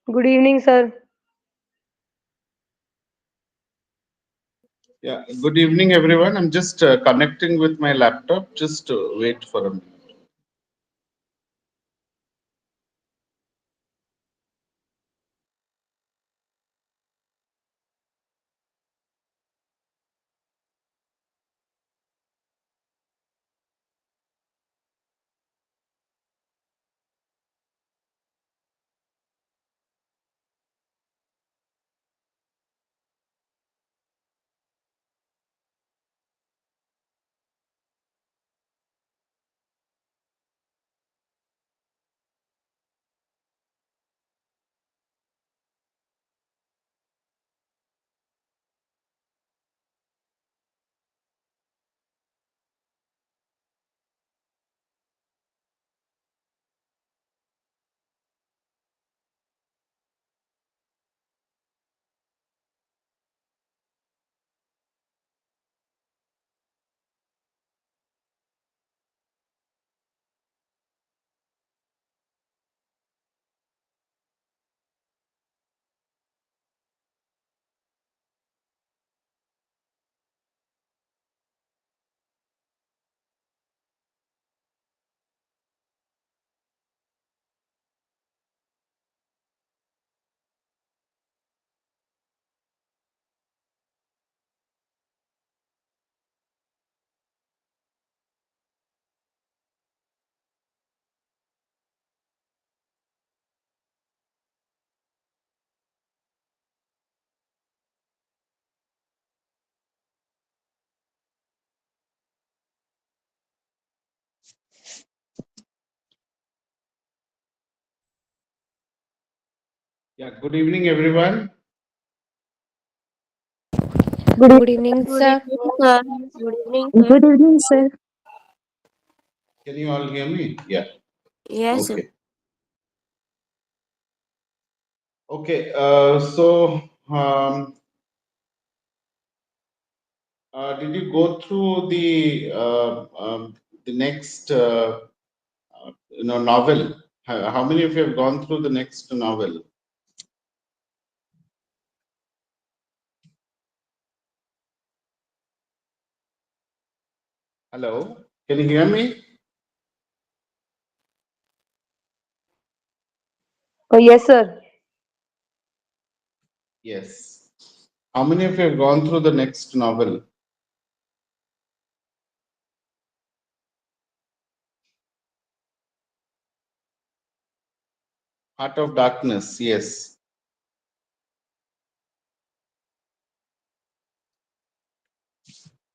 Good evening, sir. Yeah, good evening, everyone. I'm just connecting with my laptop. Just wait for a minute. Yeah, good evening, everyone. Good Good evening, Good sir. evening, sir. Good evening, sir. Good evening, sir. Can you all hear me? Yeah. Yes, sir. Okay. Okay. Did you go through the next novel? How many of you have gone through the next novel? Hello. Can you hear me? Yes, sir. Yes. How many of you have gone through the next novel? Heart of Darkness. Yes.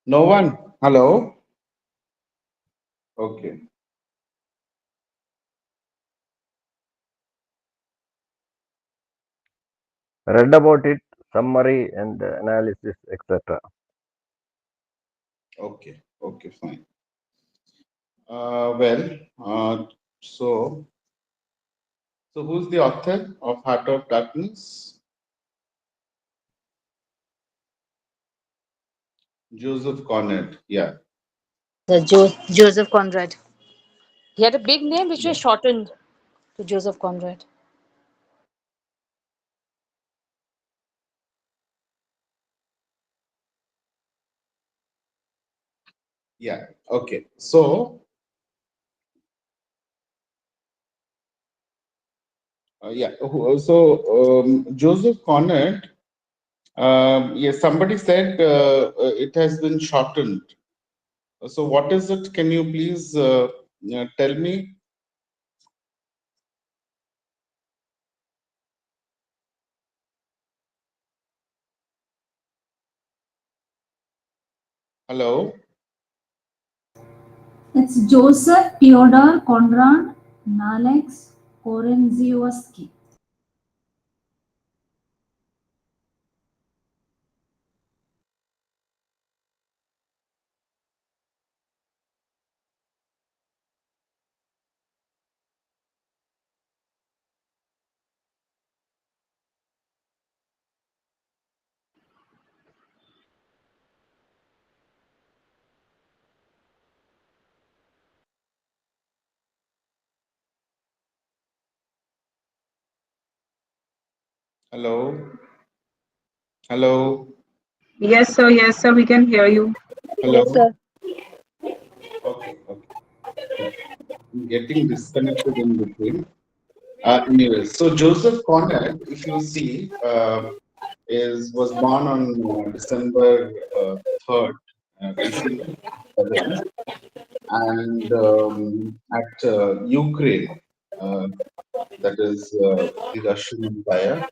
No one. Hello. Okay. Read about it, summary and analysis, etc. Okay. Okay. Fine. Well, so who's the author of Heart of Darkness? Joseph Conrad. Yeah. Joseph Conrad. He had a big name which Yeah. was shortened to Joseph Conrad. Yeah. Okay. Joseph Conrad. Yes. Somebody said it has been shortened. So what is it? Can you please tell me? Hello. It's Joseph Theodor Konrad Nalex Korenziewski. Hello, hello, Yes, sir, we can hear you. Yes, hello. sir. Okay, okay. I'm getting disconnected in between. Anyways, so Joseph Conrad, if you see, is was born on December 3rd, 1857, and at Ukraine, uh, that is the Russian Empire,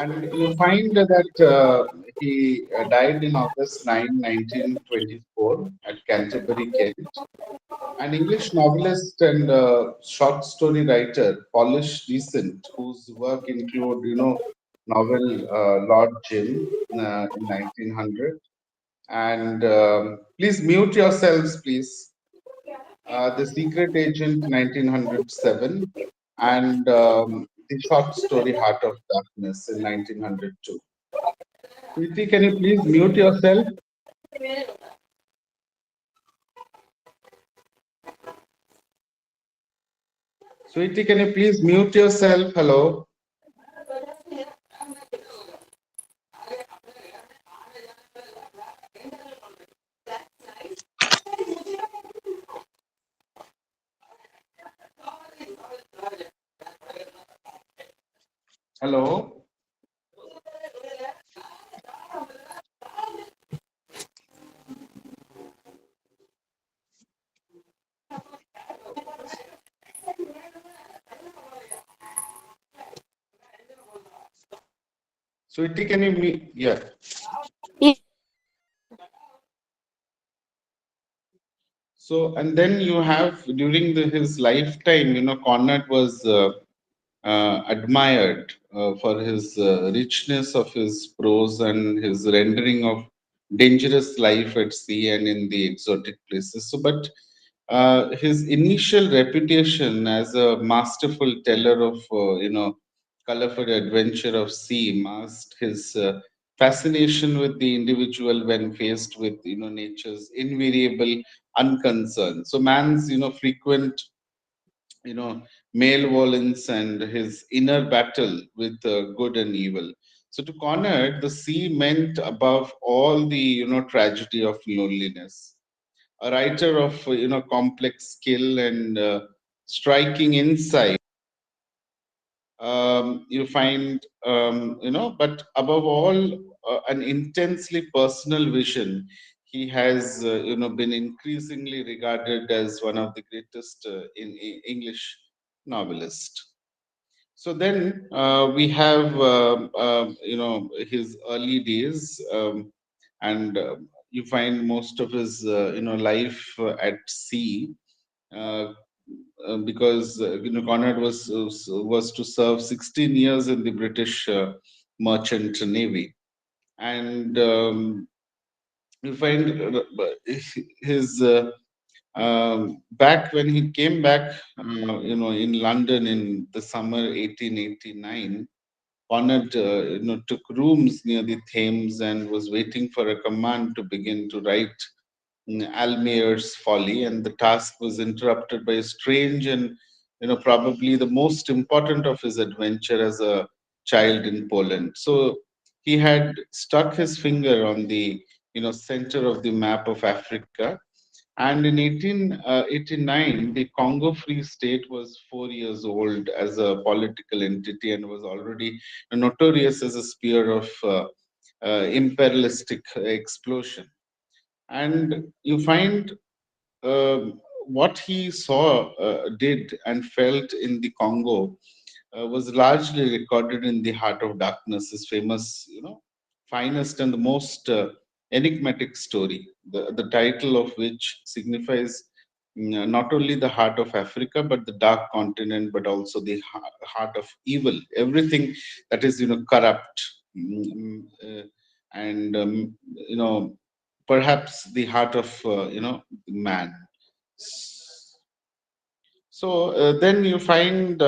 and you find that he died in August 9, 1924 at Canterbury, Kent. An English novelist and short story writer, Polish Decent, whose work include, novel Lord Jim in 1900. And please mute yourselves, please. The Secret Agent 1907, and the short story Heart of Darkness in 1902. Preeti, can you please mute yourself? Sweetie, can you please mute yourself? Hello. Hello. Sweetie, can you mute? Yeah. So, and then you have during his lifetime, Conrad was admired for his richness of his prose and his rendering of dangerous life at sea and in the exotic places. So, but his initial reputation as a masterful teller of, colorful adventure of sea masked his fascination with the individual when faced with, nature's invariable unconcern. So, man's, frequent malevolence and his inner battle with good and evil. So to Conrad, the sea meant above all the tragedy of loneliness. A writer of complex skill and striking insight, you find but above all an intensely personal vision. He has been increasingly regarded as one of the greatest English novelists. So then we have his early days, and you find most of his life at sea, uh, because Conrad was to serve 16 years in the British Merchant Navy, and you find his back when he came back, in London in the summer 1889. Conrad, took rooms near the Thames and was waiting for a command to begin to write Almayer's Folly, and the task was interrupted by a strange and, probably the most important of his adventure as a child in Poland. So he had stuck his finger on the, center of the map of Africa, and in 1889, the Congo Free State was 4 years old as a political entity and was already notorious as a sphere of imperialistic explosion. And you find what he saw, did, and felt in the Congo was largely recorded in The Heart of Darkness, his famous, finest and the most enigmatic story, the title of which signifies not only the heart of Africa, but the dark continent, but also the heart of evil, everything that is, corrupt, and, perhaps the heart of, man. So then you find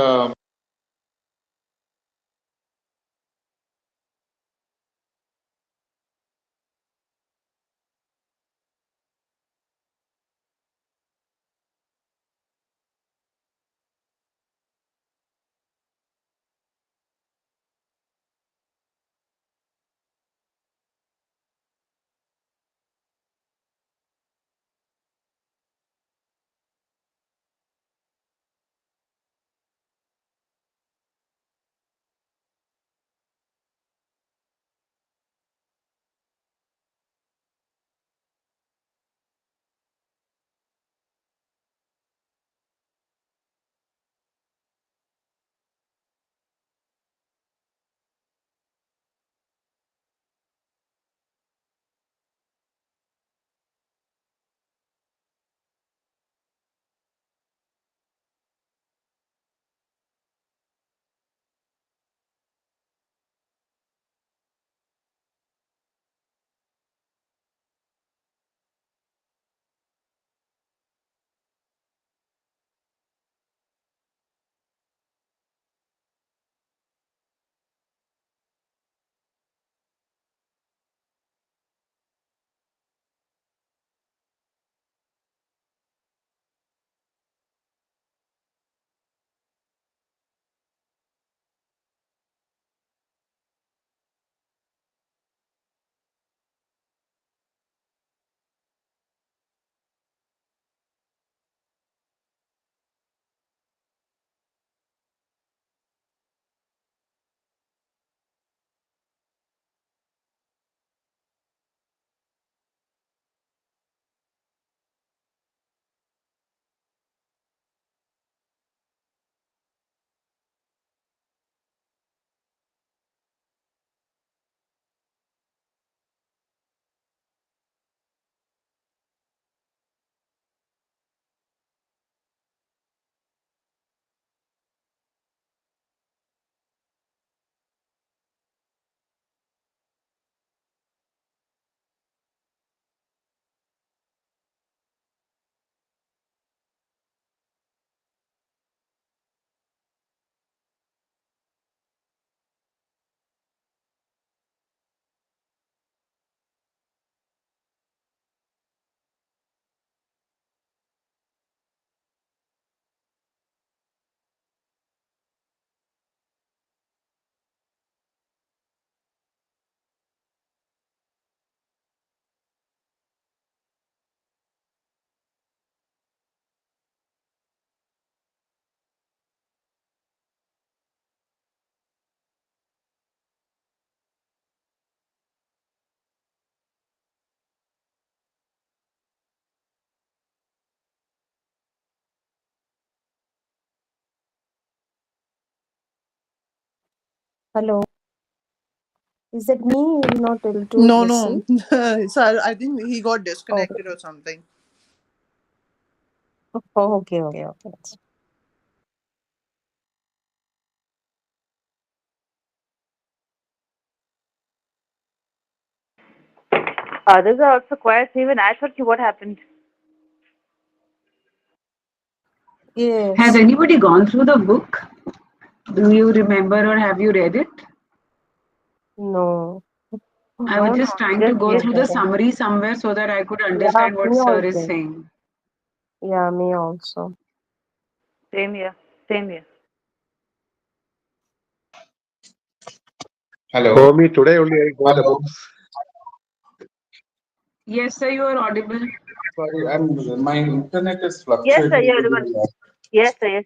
Hello. Is that me? You're not able to No, no. listen? So I think he got disconnected Okay. or something. Oh, okay. Others are also quiet. Even I thought, what happened? Has Yes. anybody gone through the book? Do you remember or have you read it? No. I was No, no, just trying to just go through the yesterday. summary somewhere so that I could Yeah, understand what me sir is also. saying. Yeah, me also. Same here. Same here. Hello. For me, today only I got the Hello. books. Yes, sir, you are audible. Sorry, my internet is Yes, sir, fluctuating you're pretty audible. lot. Yes, sir, yes.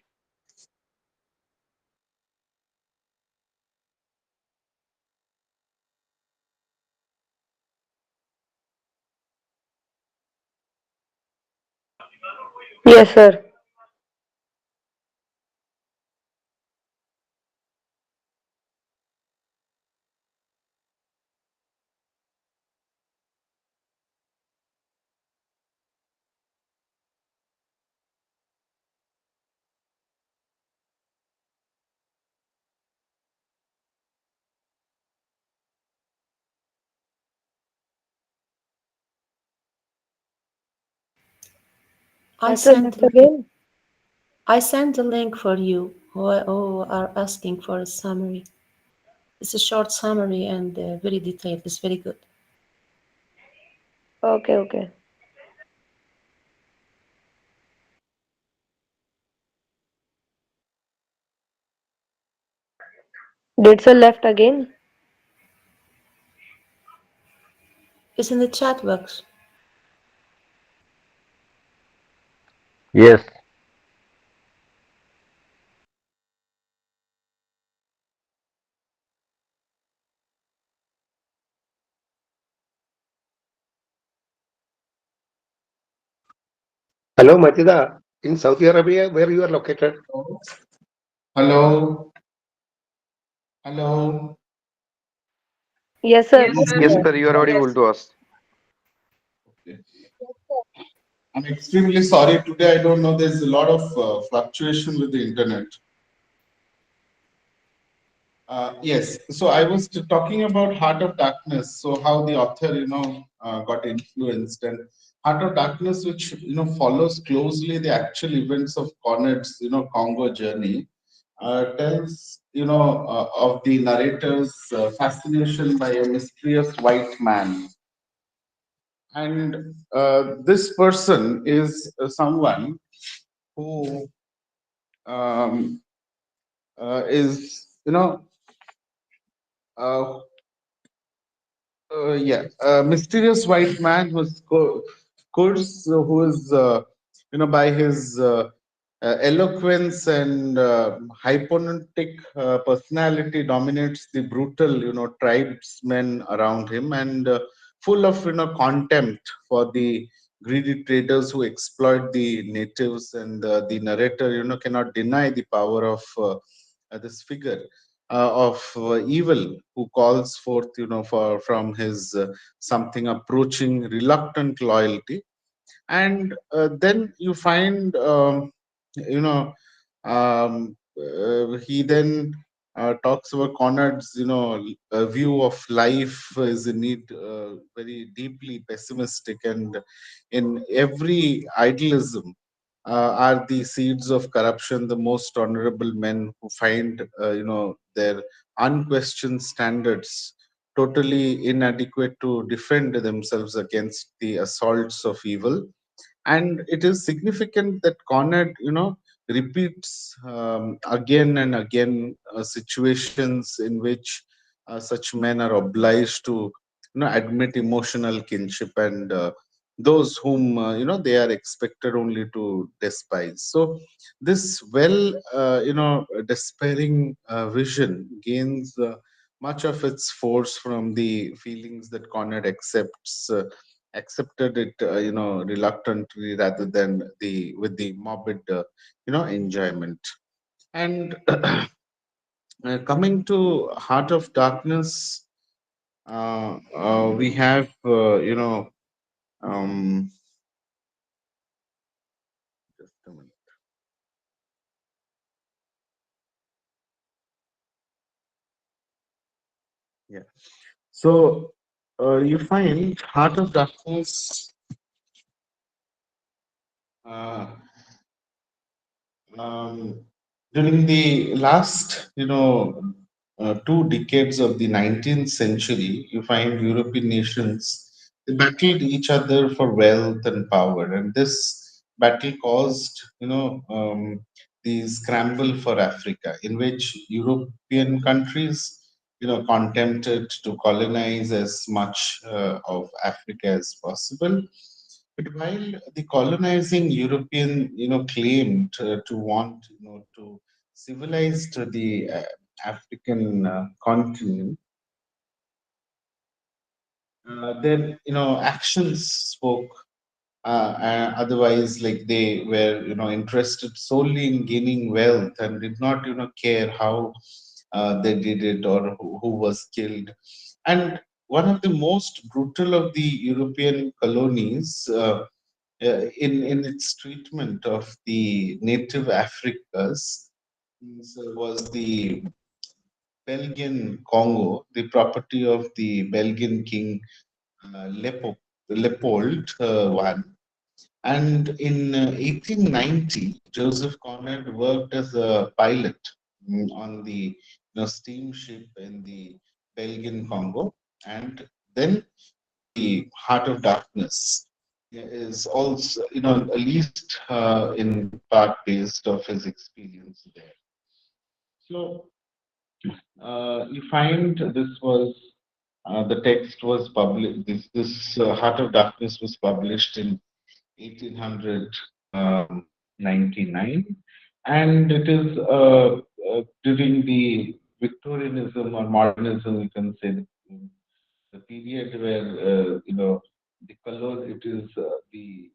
Yes, sir. I Has sir sent left again? I sent the link for you who are asking for a summary. It's a short summary and very detailed. It's very good. Okay, okay. Did sir left again? It's in the chat box. Yes. Hello, Majida. In Saudi Arabia, where you are located? Hello. Hello. Yes, sir. Yes, Please sir. Yes, mute. sir, you are audible to us. I'm extremely sorry today. I don't know. There's a lot of fluctuation with the internet. Yes. So I was talking about Heart of Darkness. So how the author, got influenced, and Heart of Darkness, which follows closely the actual events of Conrad's, Congo journey, tells of the narrator's fascination by a mysterious white man, and this person is someone who um, is uh, yeah, a mysterious white man who is, by his eloquence and hypnotic personality, dominates the brutal, tribesmen around him, and full of, contempt for the greedy traders who exploit the natives. And the narrator, cannot deny the power of this figure of evil, who calls forth, for from his something approaching reluctant loyalty. And then you find, you know he then talks about Conrad's, view of life is indeed very deeply pessimistic, and in every idealism are the seeds of corruption. The most honorable men who find, their unquestioned standards totally inadequate to defend themselves against the assaults of evil. And it is significant that Conrad, repeats again and again situations in which such men are obliged to, admit emotional kinship, and those whom, they are expected only to despise. So this despairing vision gains much of its force from the feelings that Conrad accepted it, reluctantly, rather than the with the morbid, enjoyment. And Coming to Heart of Darkness, we have, um, just a minute. Yeah. So you find Heart of Darkness. Uh, um, During the last, 2 decades of the 19th century, you find European nations they battled each other for wealth and power, and this battle caused, the scramble for Africa, in which European countries, attempted to colonize as much of Africa as possible. But while the colonizing European, claimed to want, to civilize to the African continent, their, actions spoke. Otherwise, like they were, interested solely in gaining wealth and did not, care how they did it or who was killed. And one of the most brutal of the European colonies. In its treatment of the native Africas was the Belgian Congo, the property of the Belgian king Leopold I. And in 1890, Joseph Conrad worked as a pilot on the steamship in the Belgian Congo, and then the Heart of Darkness is also, at least in part based of his experience there. So you find this was the text was published. This Heart of Darkness was published in 1899, and it is during the Victorianism or modernism, you can say, the period where the color it is the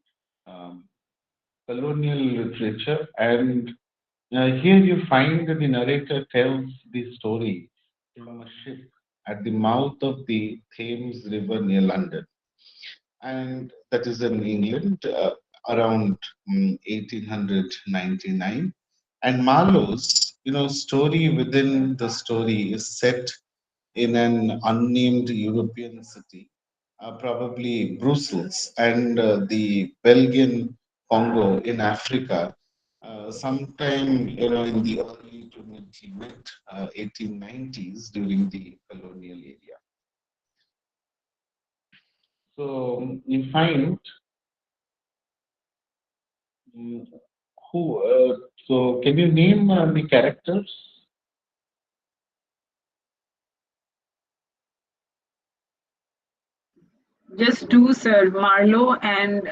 um, colonial literature, and here you find that the narrator tells the story from a ship at the mouth of the Thames River near London, and that is in England around 1899. And Marlowe's, story within the story is set in an unnamed European city, probably Brussels, and the Belgian Congo in Africa, sometime in the early to mid 1890s during the colonial area. So you find mm, who. So can you name the characters? Just two, sir. Marlowe and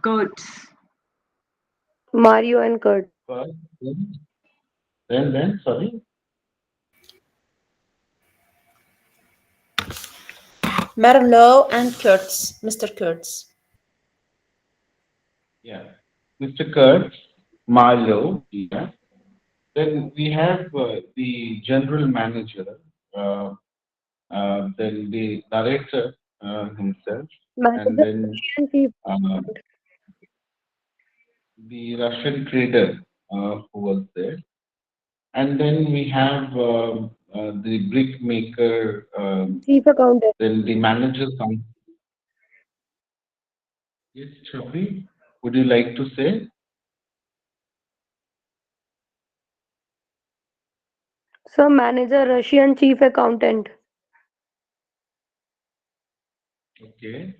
Kurtz. Mario and Kurt. First, then, sorry. Marlowe and Kurtz, Mr. Kurtz. Yeah, Mr. Kurtz, Marlowe. Yeah. Then we have the general manager, uh, then the narrator himself, and Manager then and chief. uh, the Russian trader who was there. And then we have the brick maker, Chief accountant. then the manager. Yes, Chaudhry, would you like to say? So manager, Russian chief accountant. Okay.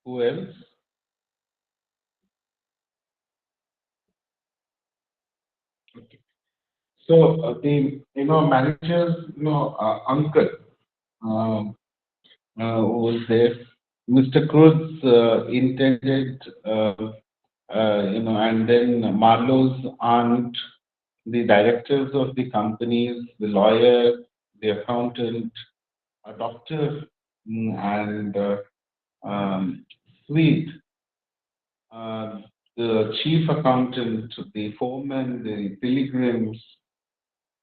Who else? Okay. So the manager's uncle um, who was there, Mr. Cruz intended and then Marlowe's aunt, the directors of the companies, the lawyer, the accountant, a doctor, and Sweet, uh, the chief accountant, the foreman, the pilgrims,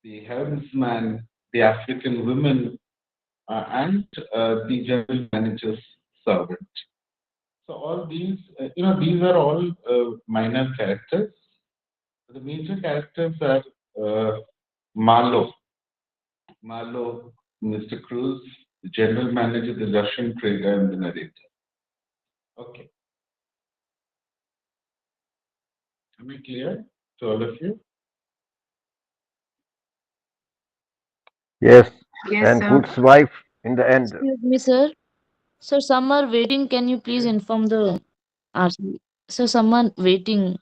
the helmsman, the African women, and the general manager's servant. So all these, these are all minor characters. The major characters are Marlowe, Mr. Cruz, the general manager, the Russian trader, and the narrator. Okay, am I clear to all of you? Yes, Yes, and sir. Hood's wife in the end. Excuse me, sir. Sir, some are waiting. Can you please Yes. inform the RC? Sir, someone waiting.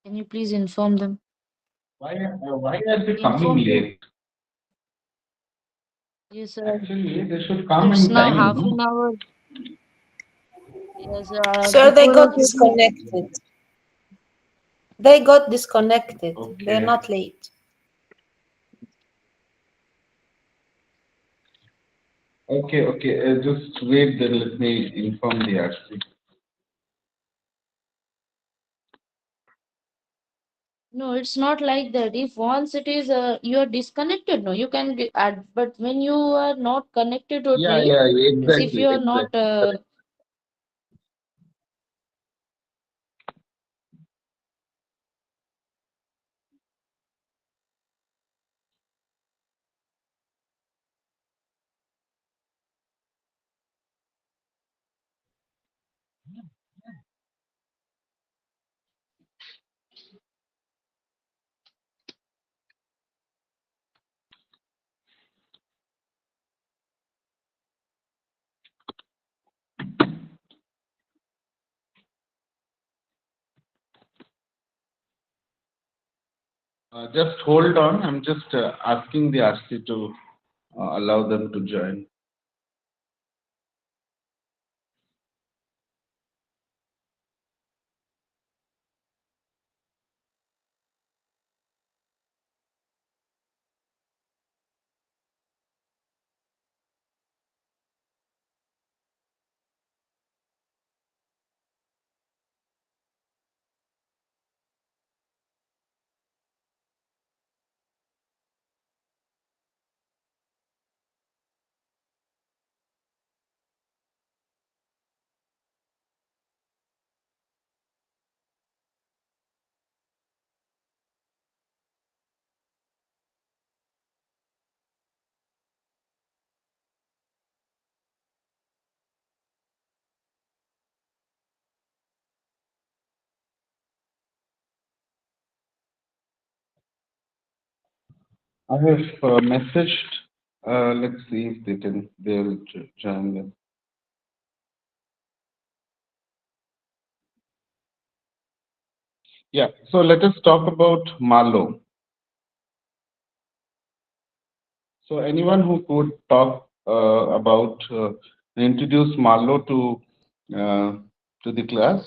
Can you please inform them? Why are they coming Inform them. late? Yes, sir. Actually, they should come It's in now time, half no? an hour. Yes, Sir, they before got also. disconnected. They got disconnected. They're Okay. not late. Okay. Just wait, then let me inform the RC. No, it's not like that. If once it is, you are disconnected, no, you can add. But when you are not connected totally, Yeah, means if exactly, you are exactly. not, Just hold on. I'm just asking the RC to allow them to join. I have messaged. Let's see if they'll join them. Yeah. So let us talk about Marlowe. So anyone who could talk about introduce Marlowe to the class.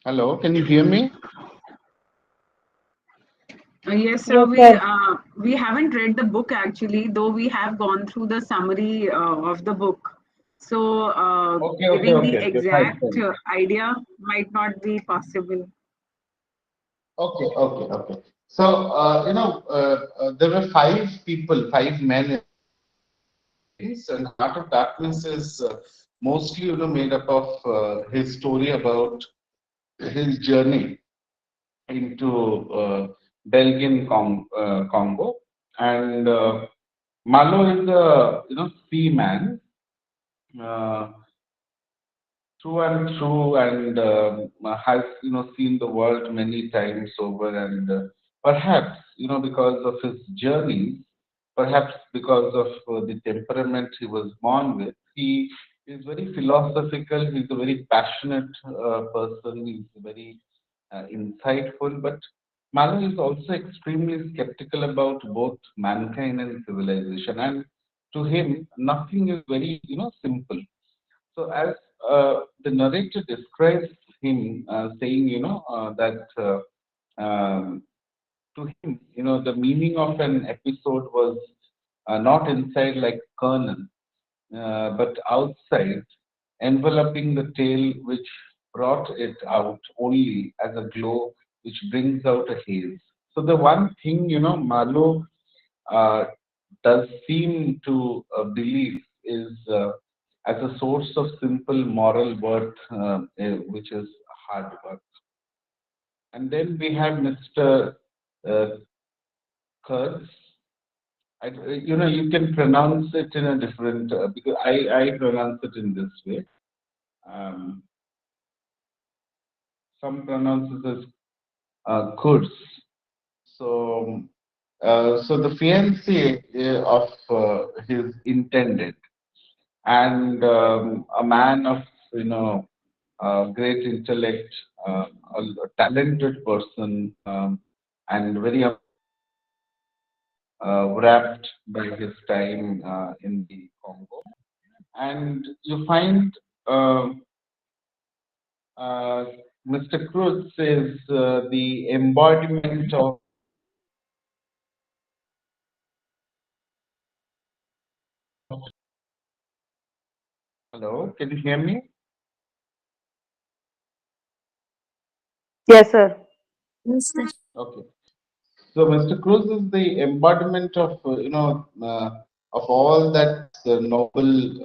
Hello, can you hear me? Yes, sir. Yes, sir. We haven't read the book actually, though we have gone through the summary of the book. So giving the Okay. Fine, exact fine. idea might not be possible. Okay. So there were five people, five men, and Heart of Darkness is mostly made up of his story about his journey into Belgian Congo, and Malo is a seaman uh, through and through, and has seen the world many times over, and perhaps because of his journey, perhaps because of the temperament he was born with, he is very philosophical. He's a very passionate person. He's very insightful, but Malo is also extremely skeptical about both mankind and civilization, and to him, nothing is very simple. So as the narrator describes him, saying, that to him, the meaning of an episode was not inside like kernel, but outside, enveloping the tail which brought it out only as a glow which brings out a haze. So the one thing, Marlowe uh, does seem to believe is as a source of simple moral worth, which is hard work. And then we have Mr. Uh, Kurtz. You can pronounce it in a different, because I pronounce it in this way. Um, some pronounce it as Kurtz. So, so the fiancé of his intended, and a man of great intellect, a talented person, and very wrapped by his time in the Congo. And you find uh, Mr. Cruz is the embodiment of. Hello, can you hear me? Yes, sir. Okay. So Mr. Cruz is the embodiment of of all that noble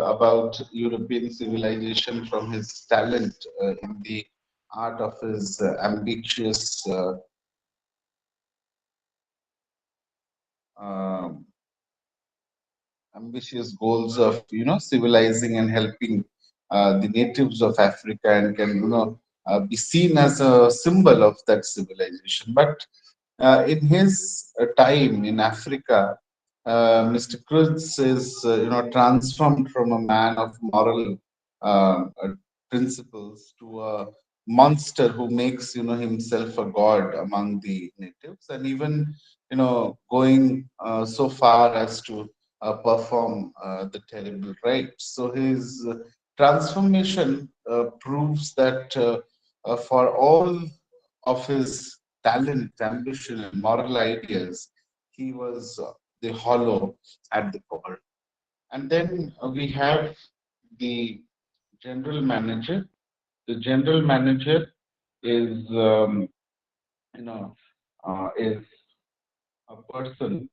about European civilization, from his talent in the art of his um ambitious goals of civilizing and helping the natives of Africa, and can be seen as a symbol of that civilization. But in his time in Africa, Mr. Cruz is transformed from a man of moral principles to a monster who makes himself a god among the natives, and even going so far as to perform the terrible rites. So his transformation proves that for all of his talent, ambition, and moral ideas, he was the hollow at the core. And then we have the general manager. The general manager is, is a person.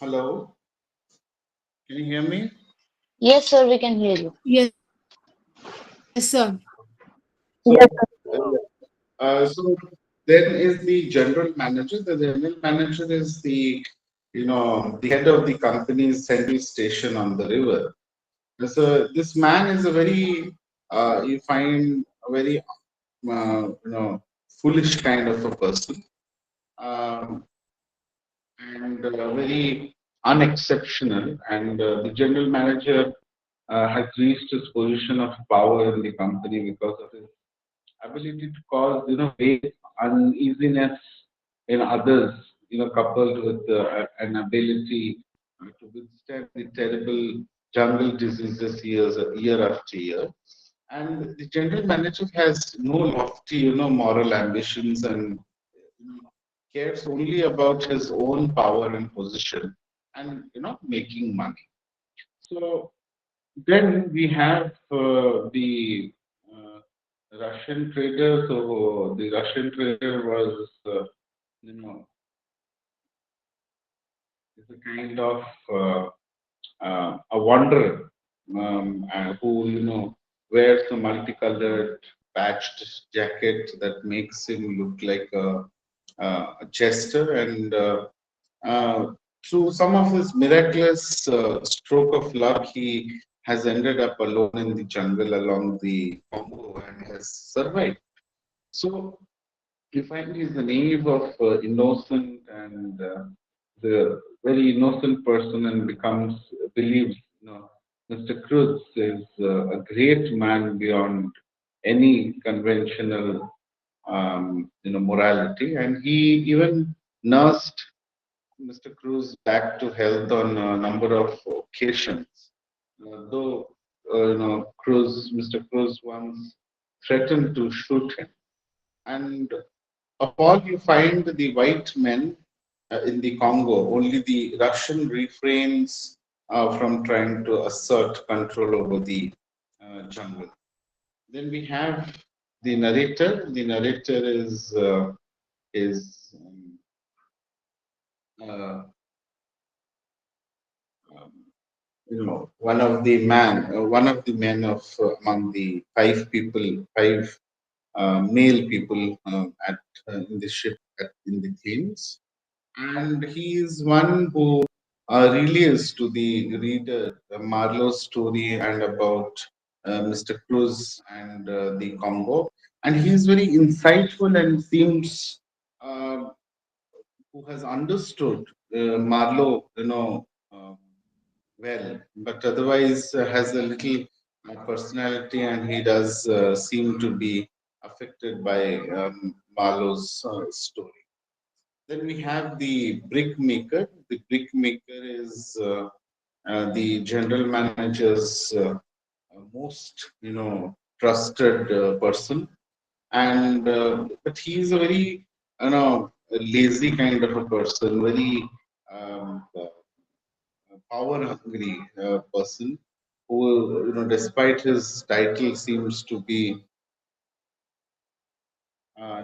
Hello, can you hear me? Yes, sir, we can hear you. Yes, sir. Yes, So, so then is the general manager. The general manager is the head of the company's central station on the river. So this man is a very, you find a very, foolish kind of a person, um, and very unexceptional. And the general manager has reached his position of power in the company because of his ability to cause, great uneasiness in others, coupled with an ability to withstand the terrible jungle diseases year after year. And the general manager has no lofty, moral ambitions and cares only about his own power and position and, making money. So then we have the Russian trader. So the Russian trader was, you know, is a kind of a wanderer who, wears a multicolored patched jacket that makes him look like a jester. And through some of his miraculous stroke of luck, he has ended up alone in the jungle along the Congo and has survived. So you find he's the naive of innocent and the very innocent person and believes, Mr. Cruz is a great man beyond any conventional, morality, and he even nursed Mr. Cruz back to health on a number of occasions. Though, Mr. Cruz once threatened to shoot him. And of all, you find the white men in the Congo, only the Russian refrains from trying to assert control over the jungle. Then we have the narrator. The narrator is uh, um, one of the men of among the five male people at in the ship in the Thames, and he is one who relays to the reader Marlowe's story and about Mr. Cruz and the Congo, and he is very insightful and seems uh, who has understood Marlowe, well, but otherwise has a little personality, and he does seem to be affected by Marlowe's story. Then we have the brick maker. The brick maker is the general manager's most, trusted person, and but he is a very, lazy kind of a person, very power hungry person who, despite his title, seems to be,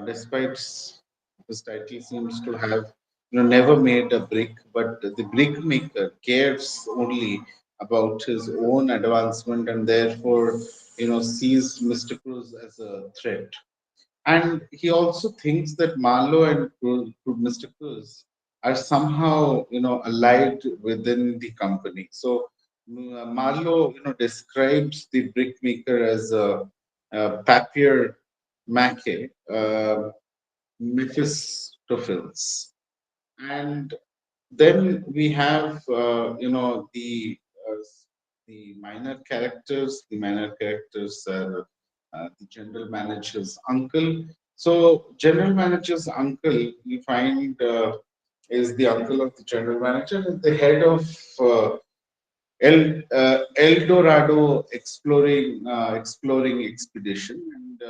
despite his title, seems to have, never made a brick. But the brick maker cares only about his own advancement and therefore, sees Mr. Cruz as a threat. And he also thinks that Marlowe and Mr. Cruz are somehow, allied within the company. So Marlowe, describes the brickmaker as a papier mache, Mephistopheles. And then we have, uh, the minor characters. The minor characters are the general manager's uncle. So, general manager's uncle, we find, is the uncle of the general manager, at the head of El Dorado exploring expedition, and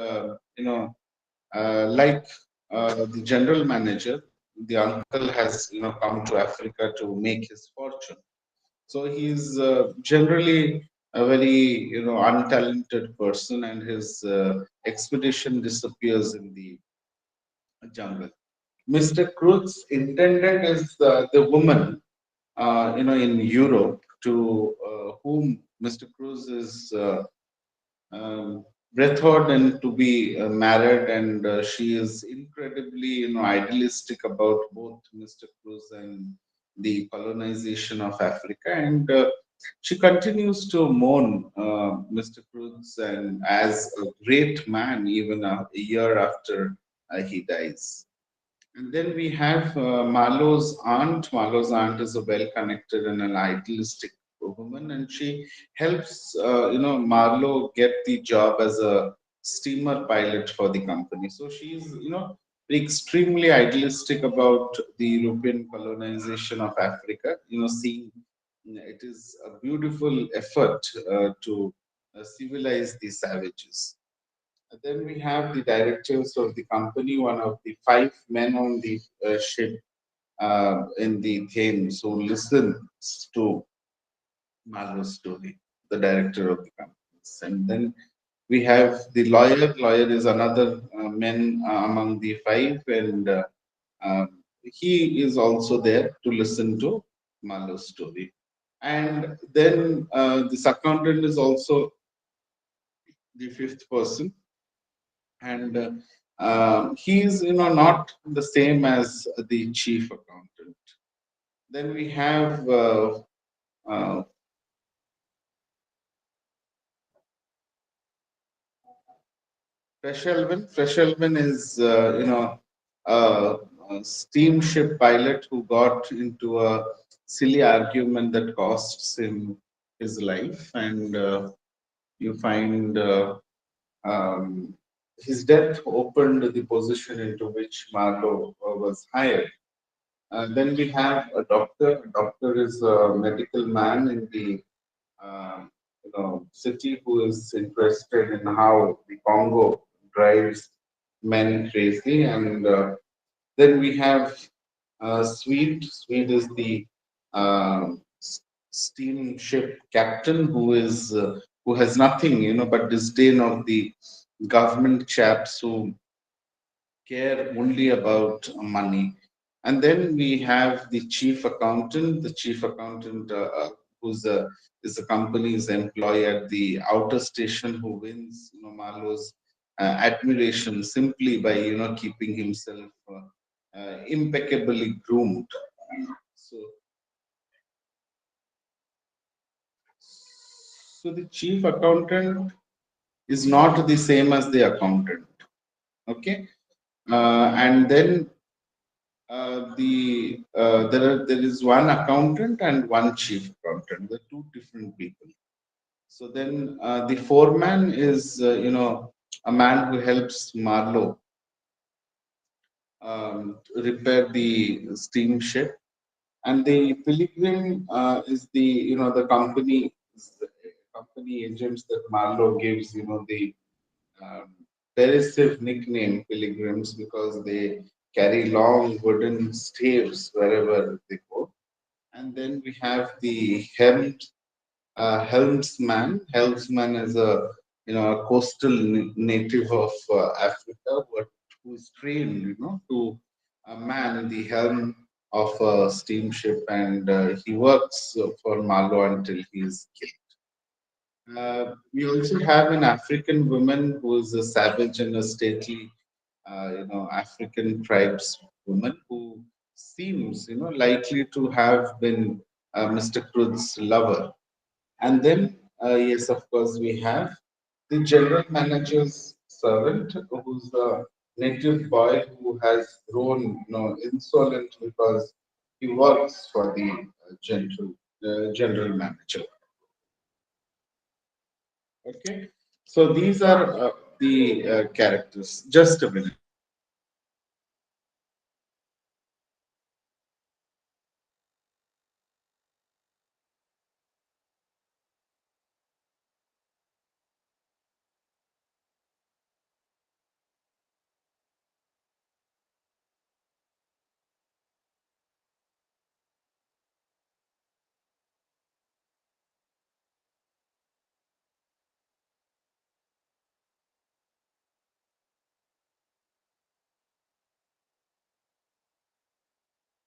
like the general manager, the uncle has, come to Africa to make his fortune. So he's generally a very, untalented person, and his expedition disappears in the jungle. Mr. Cruz intended is the woman, in Europe, to whom Mr. Cruz is breathed and to be married, and she is incredibly, idealistic about both Mr. Cruz and the colonization of Africa, and she continues to mourn Mr. Cruz and as a great man even a year after he dies. And then we have Marlowe's aunt. Marlowe's aunt is a well-connected and an idealistic woman, and she helps, Marlowe get the job as a steamer pilot for the company. So she's, extremely idealistic about the European colonization of Africa. Seeing it is a beautiful effort to civilize the savages. Then we have the directors of the company, one of the five men on the ship in the Thames who listens to Marlowe's story, the director of the company. And then we have the lawyer. Lawyer is another man among the five, and he is also there to listen to Marlowe's story. And then this accountant is also the fifth person, and he is not the same as the chief accountant. Then we have uh, Freshelven is a steamship pilot who got into a silly argument that costs him his life, and you find his death opened the position into which Marlowe was hired. Then we have a doctor. A doctor is a medical man in the city who is interested in how the Congo drives men crazy. And then we have Swede. Swede is the steamship captain who has nothing, but disdain of the government chaps who care only about money. And then we have the chief accountant. The chief accountant, who's is the company's employee at the outer station, who wins Marlowe's admiration simply by keeping himself impeccably groomed. So, so the chief accountant is not the same as the accountant. Okay, and then there is one accountant and one chief accountant. They're two different people. So then the foreman is a man who helps Marlowe repair the steamship, and the pilgrim is the the company agents that Marlowe gives the um, derisive nickname pilgrims because they carry long wooden staves wherever they go. And then we have the helmsman. Helmsman is a a coastal native of Africa, but who is trained to man the helm of a steamship, and he works for Marlowe until he is killed. We also have an African woman who is a savage and a stately, African tribes woman who seems, likely to have been Mr. Crud's lover. And then, yes, of course, we have the general manager's servant, who's a native boy who has grown, insolent because he works for the general manager. Okay, so these are the characters. Just a minute.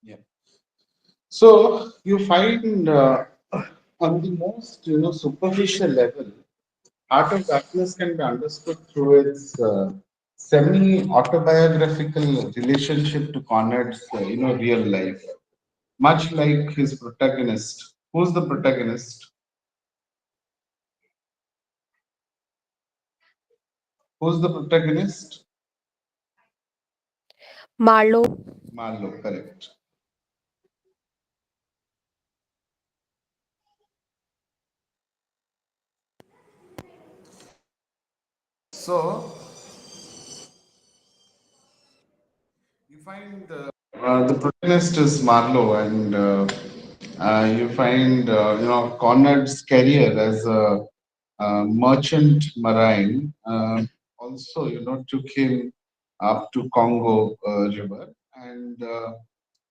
Yeah. So you find on the most superficial level, Art of Darkness can be understood through its semi-autobiographical relationship to Conrad's real life, much like his protagonist. Who's the protagonist? Who's the protagonist? Marlowe. Marlowe, correct. So find the protagonist is Marlowe, and you find Conrad's career as a merchant marine also took him up to Congo River, and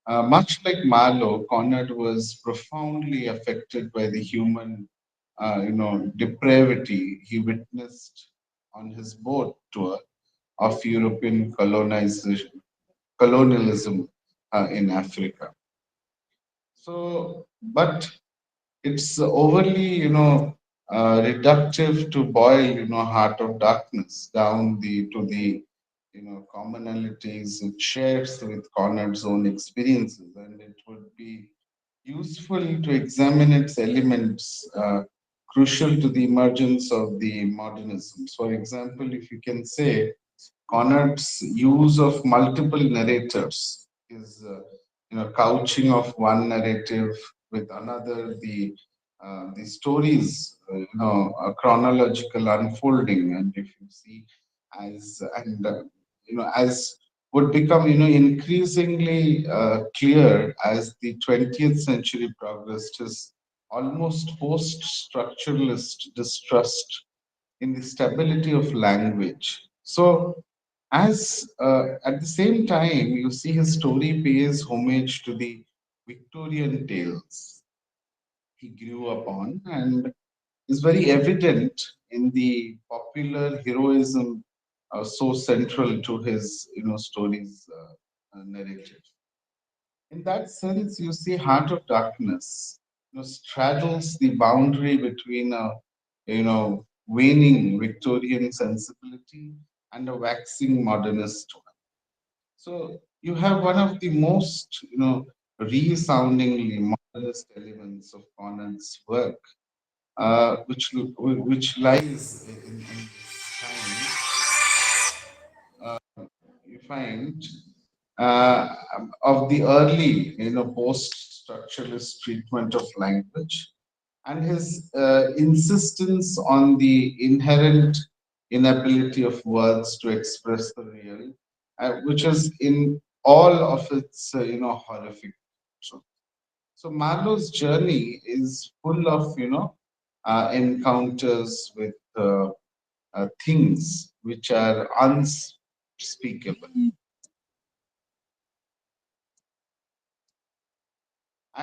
much like Marlowe, Conrad was profoundly affected by the human depravity he witnessed on his boat tour of European colonialism in Africa. So, but it's overly, reductive to boil, Heart of Darkness down to the, commonalities it shares with Conrad's own experiences, and it would be useful to examine its elements crucial to the emergence of the modernisms. For example, if you can say Conrad's use of multiple narrators, his couching of one narrative with another, the stories, a chronological unfolding, and if you see as would become increasingly clear as the 20th century progressed, is almost post-structuralist distrust in the stability of language. So, as at the same time, you see his story pays homage to the Victorian tales he grew up on, and is very evident in the popular heroism so central to his stories narrative. In that sense, you see, Heart of Darkness straddles the boundary between a waning Victorian sensibility and a waxing modernist one. So you have one of the most resoundingly modernist elements of Conant's work, which lies in this time. You find of the early, post-structuralist treatment of language, and his insistence on the inherent inability of words to express the real, which is in all of its, horrific truth. So Marlowe's journey is full of, encounters with things which are unspeakable,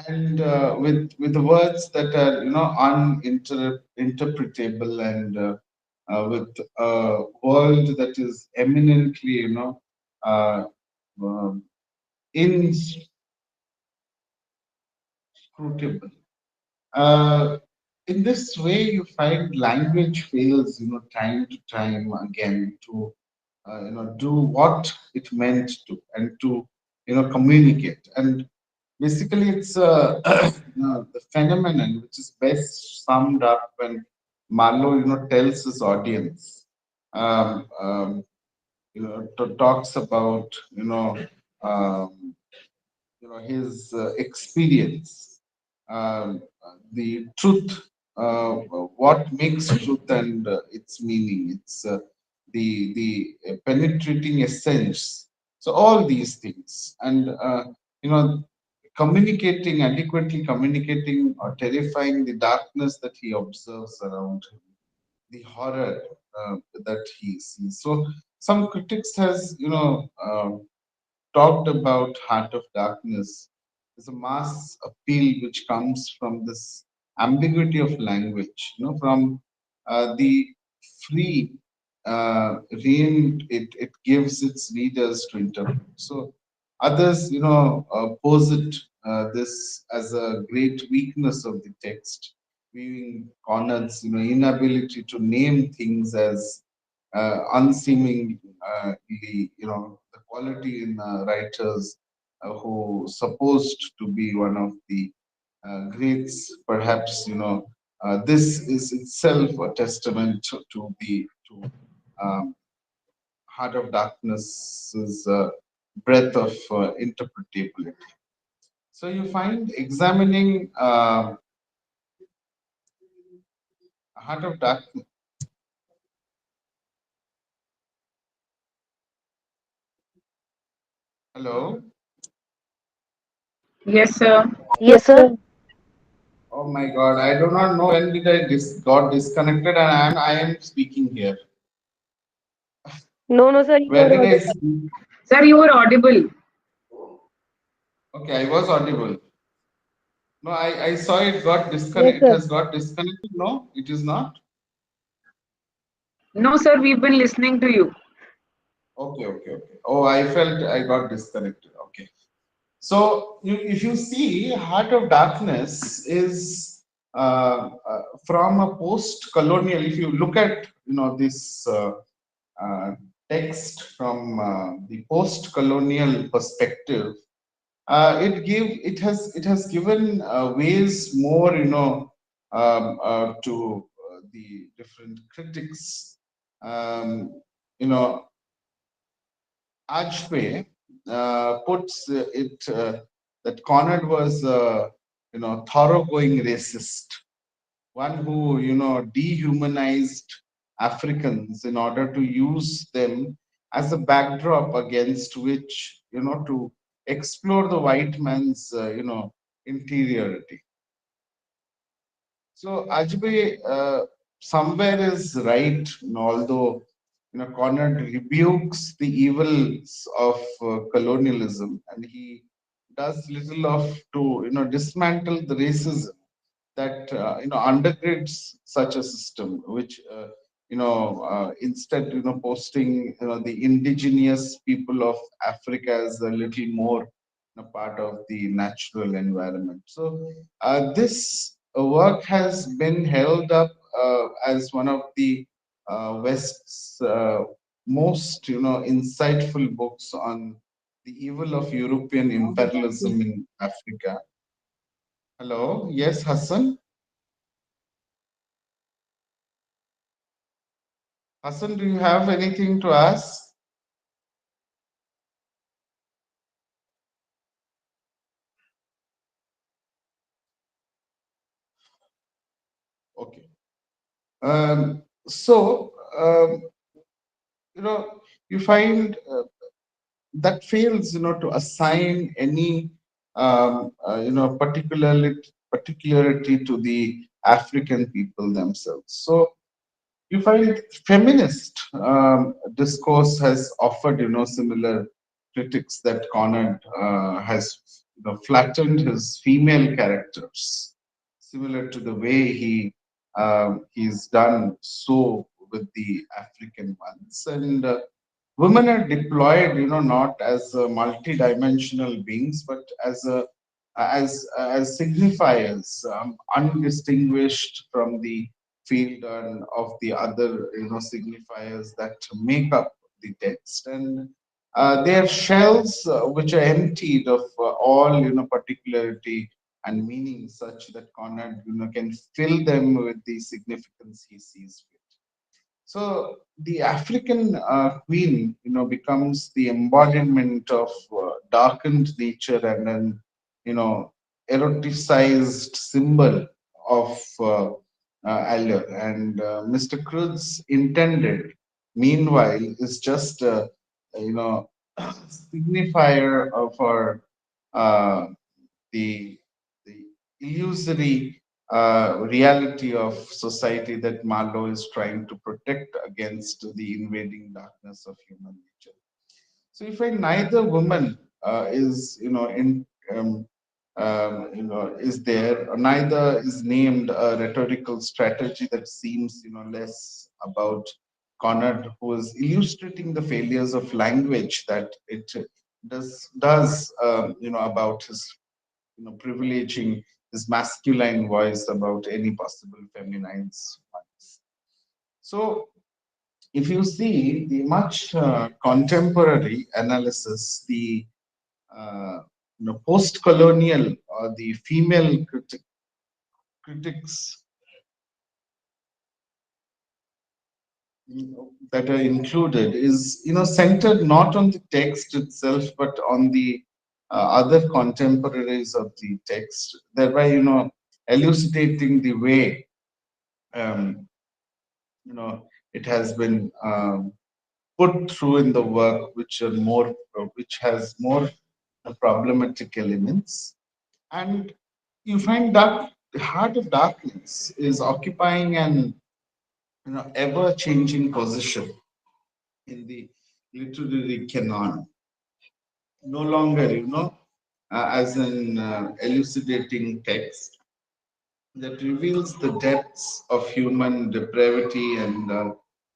and with the words that are uninterpretable, and with a world that is eminently uh, um, inscrutable. Uh, in this way, you find language fails, time to time again to, do what it meant to, and to, communicate. And basically, it's the phenomenon which is best summed up when Marlowe, tells his audience, talks about, um, his experience, the truth, what makes truth and its meaning. It's the penetrating essence. So all these things, and you know, communicating adequately, communicating or terrifying the darkness that he observes around him, the horror that he sees. So some critics has talked about Heart of Darkness is a mass appeal which comes from this ambiguity of language, from the free rein it gives its readers to interpret. So others, posit this as a great weakness of the text, viewing Conrad's, inability to name things as unseemingly, the quality in writers who supposed to be one of the greats. Perhaps this is itself a testament to the to um, Heart of Darkness's breadth of interpretability. So you find examining Heart of Darkness. Hello. Yes, sir. Yes, sir. Oh my God, I do not know when did I got disconnected, and I am speaking here. No, no, sir. You Where are did I audible. speak? Sir, you were audible. Okay, I was audible. No, I saw it got Yes, disconnect. It sir. has got disconnected. No, it is not. No, sir, we've been listening to you. Okay. Oh, I felt I got disconnected. Okay. So if you see, Heart of Darkness is from a post-colonial. If you look at this uh, text from the post-colonial perspective, it has given ways more to the different critics. You know, Ajpe puts it that Conrad was thoroughgoing racist, one who dehumanized Africans in order to use them as a backdrop against which to explore the white man's interiority. So Ajbe somewhere is right, although Conrad rebukes the evils of colonialism, and he does little of to dismantle the racism that undergirds such a system, which instead posting the indigenous people of Africa as a little more part of the natural environment. So this work has been held up as one of the West's most insightful books on the evil of European imperialism in Africa. Hello, yes, Hassan. Hassan, do you have anything to ask? Okay. So, you know, you find that fails, to assign any, particularity to the African people themselves. So, you find feminist discourse has offered similar critics that Conrad has flattened his female characters similar to the way he's done so with the African ones, and women are deployed not as multi-dimensional beings but as signifiers, undistinguished from the field and of the other signifiers that make up the text, and they are shells which are emptied of all particularity and meaning, such that Conrad can fill them with the significance he sees fit. So the African queen, becomes the embodiment of darkened nature and an, eroticized symbol of allure. And Mr. Cruz intended, meanwhile, is just a, you know, signifier of our uh, the the illusory reality of society that Marlowe is trying to protect against the invading darkness of human nature. So if I neither woman is is there, neither is named a rhetorical strategy that seems less about Conrad, who is illustrating the failures of language that it does about his privileging his masculine voice about any possible feminine ones. So, if you see the much contemporary analysis, the post-colonial or the female critics that are included is centered not on the text itself but on the other contemporaries of the text, thereby elucidating the way um, it has been put through in the work, which are more, which has more problematic elements, and you find that the heart of darkness is occupying an ever changing position in the literary canon, no longer as an elucidating text that reveals the depths of human depravity, and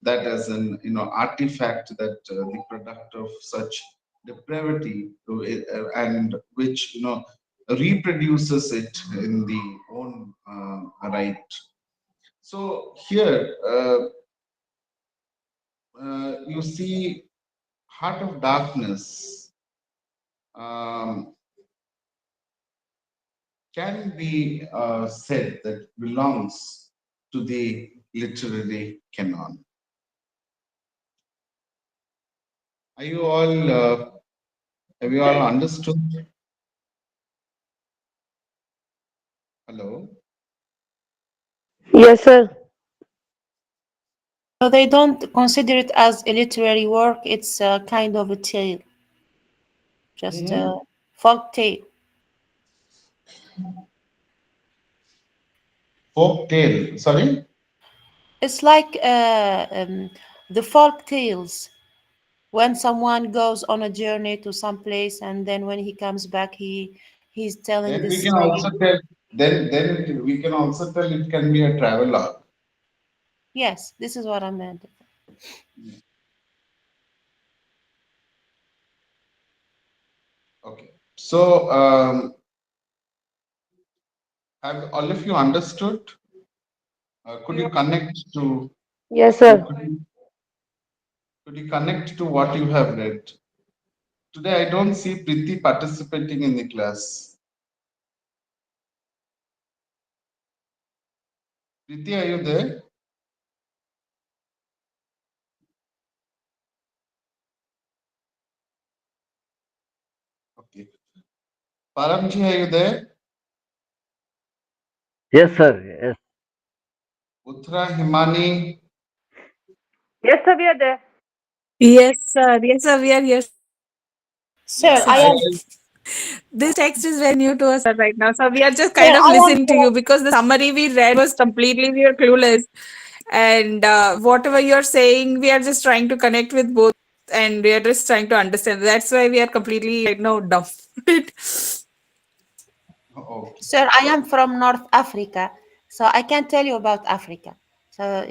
that as an artifact that the product of such depravity, and which reproduces it in the own right. So here you see heart of darkness um, can be said that belongs to the literary canon. Are you all, have you all understood? Hello? Yes, sir. So they don't consider it as a literary work, it's a kind of a tale, just a Mhm. folk tale. Folk tale, sorry? It's like the folk tales when someone goes on a journey to some place and then when he comes back he's telling Then we this can story. also tell, we can also tell it can be a travelogue. Yes, this is what I meant. Okay. So, have all of you understood? Could you connect to, Yes, could, sir. could you, could you connect to what you have read? Today, I don't see Priti participating in the class. Priti, are you there? Okay. Paramji, are you there? Yes, sir. Yes. Uttara, Himani, Yes, sir, we are there. Yes, sir. Yes, sir. We are here, Sir, yeah, sir. I am This text is very new to us right now. So we are just sir, kind of I am listening to you because the summary we read was completely, we are clueless. And whatever you're saying, we are just trying to connect with both and we are just trying to understand. That's why we are completely right now dumb. okay. sir, I am from North Africa, so I can tell you about Africa. So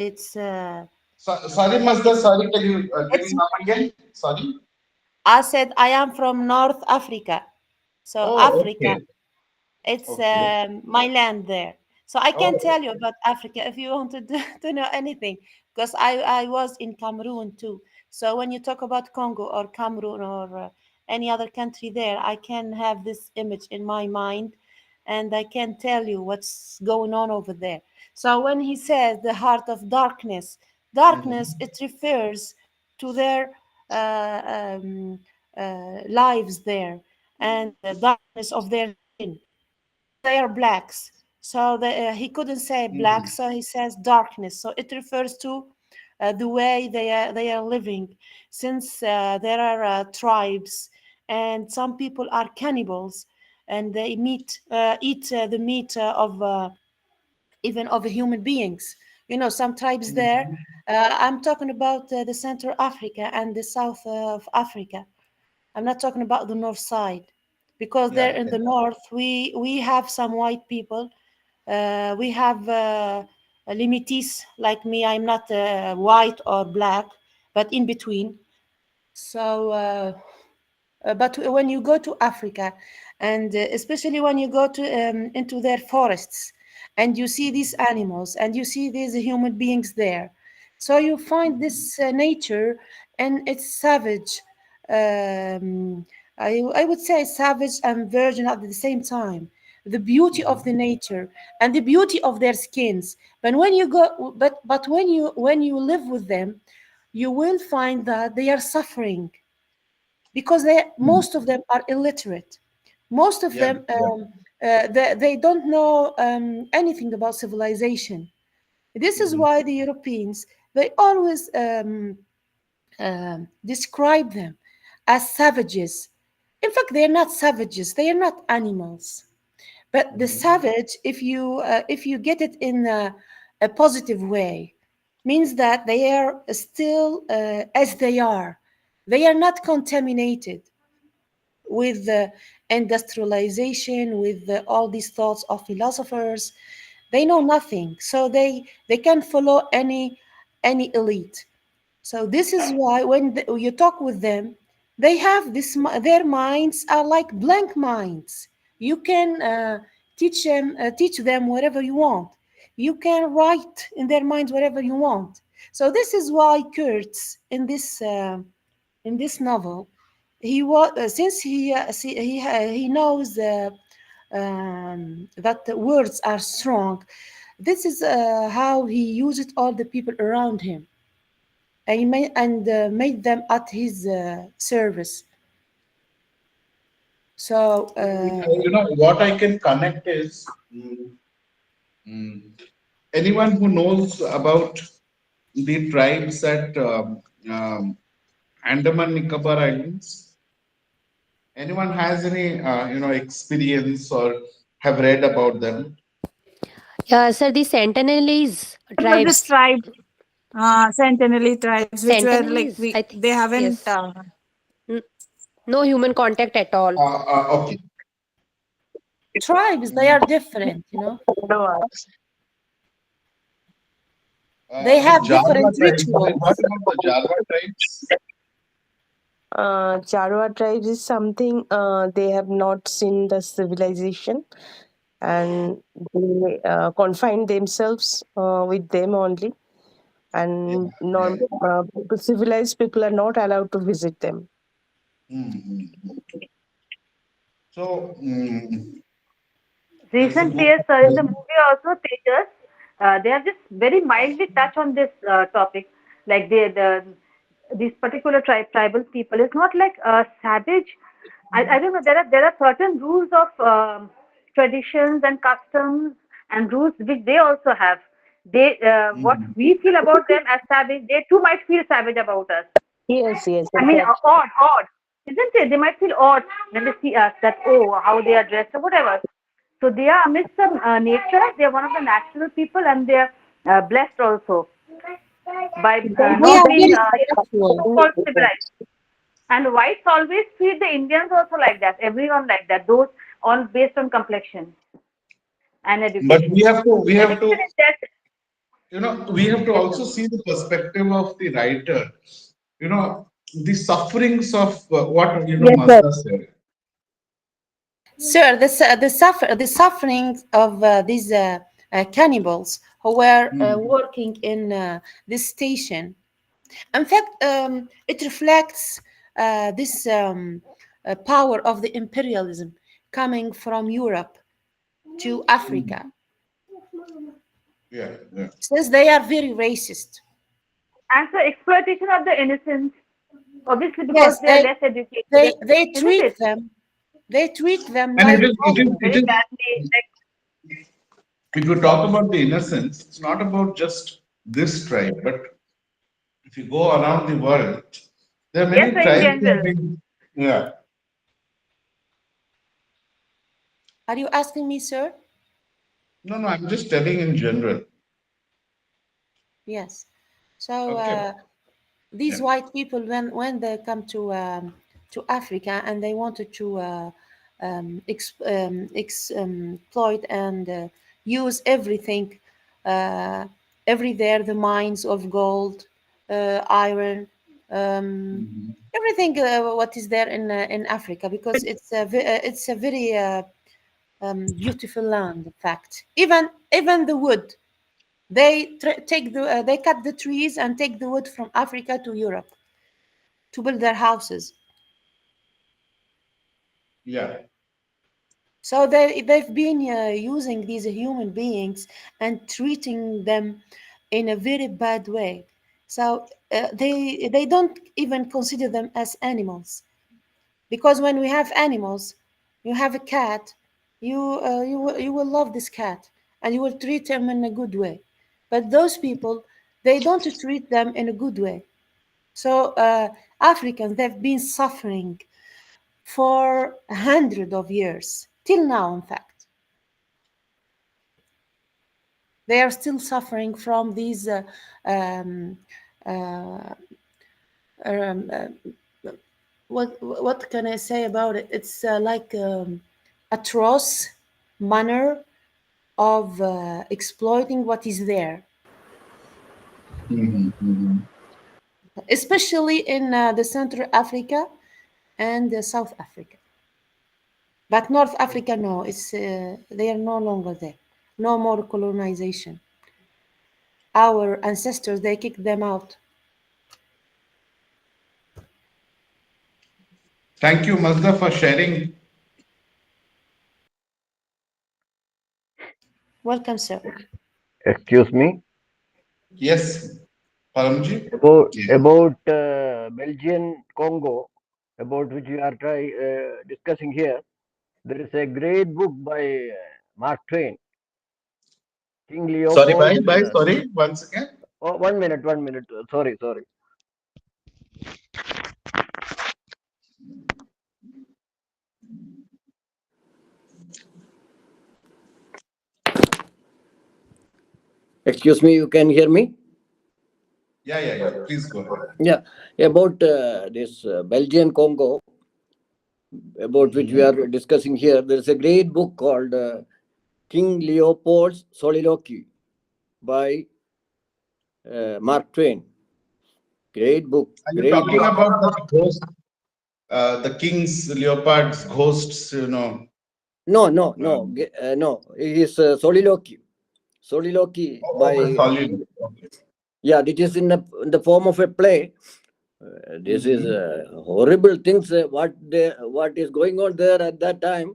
So, sorry, Master, sorry, can you it's come again? Sorry. I said I am from North Africa. So Oh, Africa, okay. it's Okay. my land there. So I can Oh, tell you about Africa if you wanted to know anything, because I was in Cameroon too. So when you talk about Congo or Cameroon or any other country there, I can have this image in my mind and I can tell you what's going on over there. So when he says the heart of darkness, darkness, mhm. it refers to their lives there and the darkness of their skin because they are blacks. So he couldn't say black, Mhm. so he says darkness. So it refers to the way they are living, since there are tribes, and some people are cannibals, and they eat the meat of even of human beings. Some tribes there. Mhm. I'm talking about the Central Africa and the South of Africa. I'm not talking about the north side, because there Yeah, in yeah. the north we have some white people. We have limitis like me. I'm not white or black, but in between. So, but when you go to Africa, and especially when you go to into their forests, and you see these animals, and you see these human beings there, so you find this nature, and it's savage. I would say savage and virgin at the same time. The beauty of the Mhm. nature and the beauty of their skins. But when you go, but when you live with them, you will find that they are suffering because Mhm. most of them are illiterate. Most of Yeah, them yeah. they don't know anything about civilization. This is Mhm. why the Europeans they always describe them as savages. In fact, they are not savages. They are not animals. But the savage, if you get it in a positive way, means that they are still as they are. They are not contaminated with industrialization, with all these thoughts of philosophers. They know nothing, so they can follow any elite. So this is why when you talk with them, they have this. Their minds are like blank minds. You can teach them whatever you want. You can write in their minds whatever you want. So this is why Kurtz in this novel, he was since he knows that the words are strong. This is how he used all the people around him and made them at his service. So What I can connect is mm, anyone who knows about the tribes at Andaman Nicobar Islands. Anyone has any experience or have read about them? Yeah, sir, the Sentinelese What was this tribes. tribe? Sentinel tribes, which were like Sentinelese, I think. they haven't. Yes. No human contact at all. Okay. tribes, they are different, they The have Jarwa different tribes. Have you heard rituals. about the Jarwa tribes? Charwa tribes is something they have not seen the civilization, and they confine themselves with them only, and Yeah. civilized people are not allowed to visit them. Mm-hmm. So there is a Recently, book. yes, sir, in the movie also Tejas, they have just very mildly touched on this topic, like these particular tribal people. It's not like savage. I don't know. There are certain rules of traditions and customs and rules which they also have. What Mm. we feel about them as savage, they too might feel savage about us. Yes, yes, I mean, exactly. odd, isn't it? They might feel odd when they see us, that, oh, how they are dressed or whatever. So they are amidst some nature. They are one of the natural people, and they are blessed also by They not are being, very spiritual. called civilized. And whites always treat the Indians also like that. Everyone like that. Those on based on complexion and But we education. have to we have Education to is that. we have to Yes, sir. also see the perspective of the writer. The sufferings of what Yes, sir. Mazda said. Sir, the suffering of these cannibals who were Mm. working in this station. In fact, it reflects this power of the imperialism coming from Europe to Africa, Mm. Yeah, yeah. since they are very racist. And so exploitation of the innocent, obviously because Yes, they are less educated, they isn't treat it? them And like Very it is badly. Like, if you talk about the innocence, it's not about just this tribe, but if you go around the world, there are yes, many sir, in tribes that have general. been, yeah. Are you asking me, sir? No, no, I'm just telling in general. Yes. So Okay. these Yeah. white people, when they come to Africa and they wanted to exploit and use everything, uh, every there the mines of gold, iron, Mhm. everything what is there in Africa, because it's a very beautiful land. In fact, even the wood. They cut the trees and take the wood from Africa to Europe to build their houses. Yeah. So they've been using these human beings and treating them in a very bad way. So they don't even consider them as animals, because when we have animals, you have a cat, you will love this cat and you will treat him in a good way. But those people, they don't treat them in a good way. So Africans, they've been suffering for a hundred of years till now. In fact, they are still suffering from these um, uh, um, uh, what can I say about it? It's like atroce manner of exploiting what is there, Mhm, mhm. especially in the Central Africa and South Africa. But North Africa, no, it's they are no longer there. No more colonization. Our ancestors, they kicked them out. Thank you, Mazda, for sharing. Welcome, sir. Excuse me. Yes, Paramji? Yeah. About Belgian Congo, about which we are discussing here. There is a great book by Mark Twain, King Sorry, Leopold. sorry, once again. Oh, 1 minute, 1 minute. Sorry, sorry. Excuse me, you can hear me? Yeah. Please go ahead. Yeah, about this Belgian Congo, about which we Mhm. are discussing here. There is a great book called King Leopold's Soliloquy by Mark Twain. Great book, Are you great talking book. about the ghost, the king's leopard's ghosts, No, no, no, um, no. It is Soliloquy. Soliloquy oh, the by, solid. Okay. yeah, it is in the form of a play. This is Mhm. horrible things. What is going on there at that time?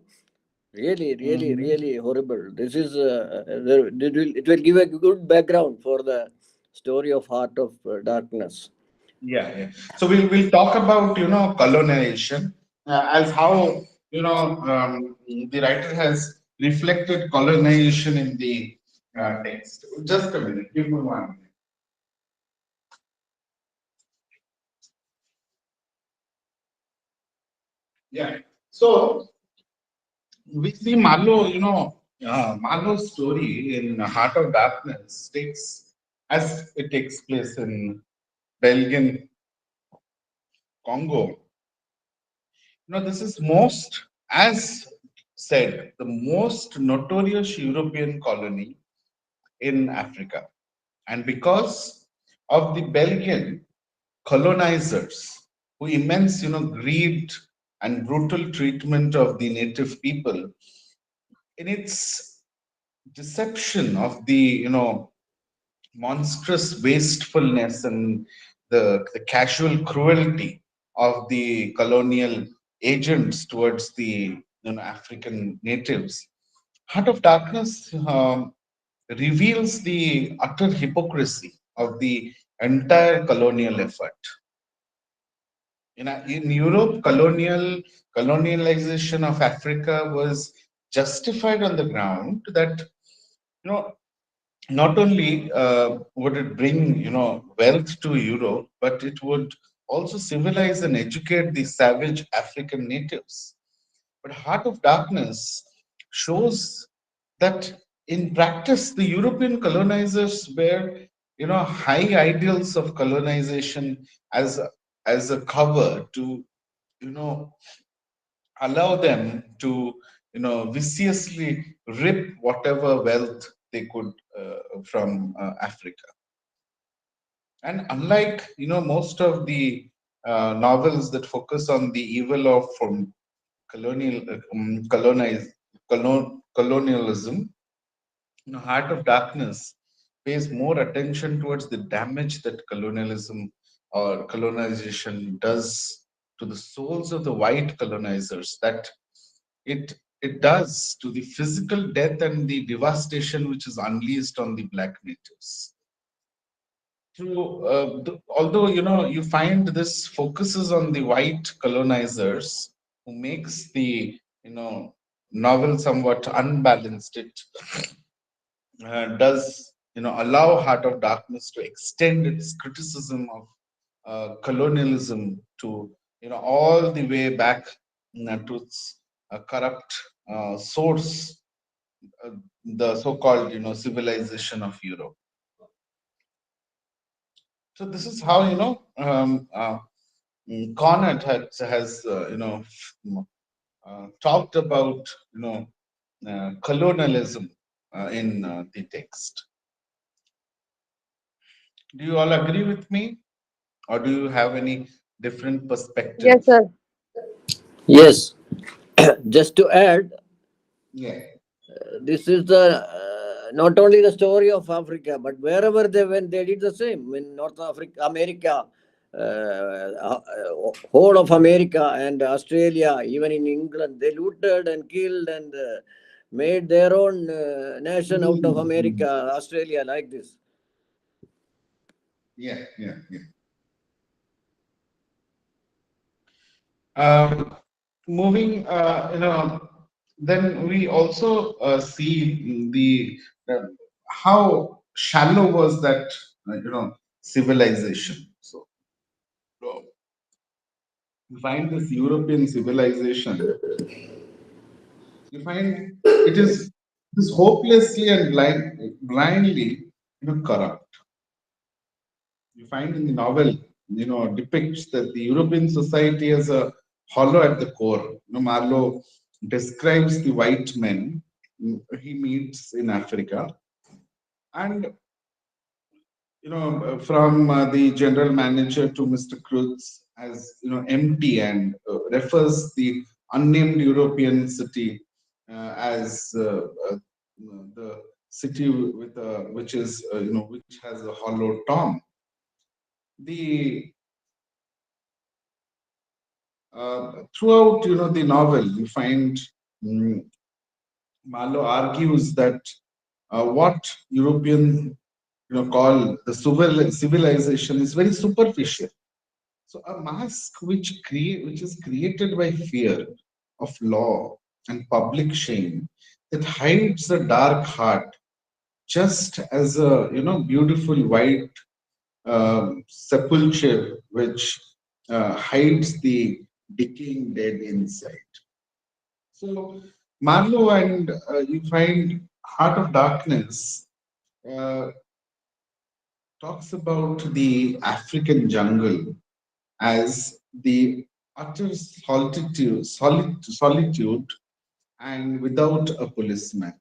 Really, really, Mhm. really horrible. This is it will give a good background for the story of Heart of Darkness. Yeah. So we'll talk about colonization as how the writer has reflected colonization in the text. Just a minute. Give me one minute. Yeah. So we see Marlowe's story in Heart of Darkness takes place in Belgian Congo. This is as said, the most notorious European colony in Africa. And because of the Belgian colonizers who immense, greed and brutal treatment of the native people, in its deception of the, monstrous wastefulness and the casual cruelty of the colonial agents towards the African natives. Heart of Darkness reveals the utter hypocrisy of the entire colonial effort. In Europe, colonialization of Africa was justified on the ground that you know not only would it bring wealth to Europe, but it would also civilize and educate the savage African natives. But Heart of Darkness shows that in practice, the European colonizers were, high ideals of colonization as a cover to, you know, allow them to, viciously rip whatever wealth they could from Africa. And unlike, most of the novels that focus on the evil of from colonialism, Heart of Darkness pays more attention towards the damage that colonialism or colonization does to the souls of the white colonizers, that it does to the physical death and the devastation which is unleashed on the black natives. Although you find this focuses on the white colonizers who makes the novel somewhat unbalanced, it does allow Heart of Darkness to extend its criticism of colonialism to all the way back to its corrupt source, uh, the so-called civilization of Europe. So this is how Conant has talked about colonialism in the text. Do you all agree with me, or do you have any different Yes, perspective? sir. Yes, just to add, Yeah, this is the not only the story of Africa, but wherever they went, they did the same. In North Africa, America, whole of America and Australia, even in England, they looted and killed and made their own nation out of mm-hmm. America, Australia, like this. Yeah. Um, moving, then we also see uh, how shallow was that, civilization. So you find this European civilization, you find it is hopelessly and blindly, corrupt. You find in the novel, depicts that the European society as a hollow at the core. Marlowe describes the white men he meets in Africa, and from the general manager to Mr. Cruz as empty, and refers the unnamed European city as the city with which is which has a hollow tomb. The throughout the novel, you find mm, Marlowe argues that what European call the civilization is very superficial. So a mask which is created by fear of law and public shame, that hides a dark heart, just as a beautiful white sepulchre which hides the decaying dead inside. So Marlowe and you find Heart of Darkness uh, talks about the African jungle as the utter solitude and without a policeman.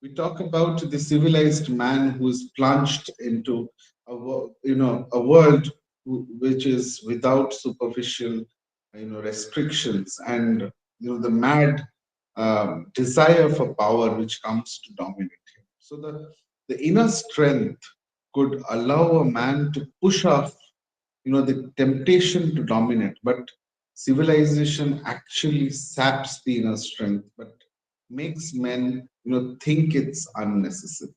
We talk about the civilized man who is plunged into a world which is without superficial restrictions, and the mad desire for power which comes to dominate him. So the inner strength could allow a man to push off the temptation to dominate, but civilization actually saps the inner strength, but makes men think it's unnecessary.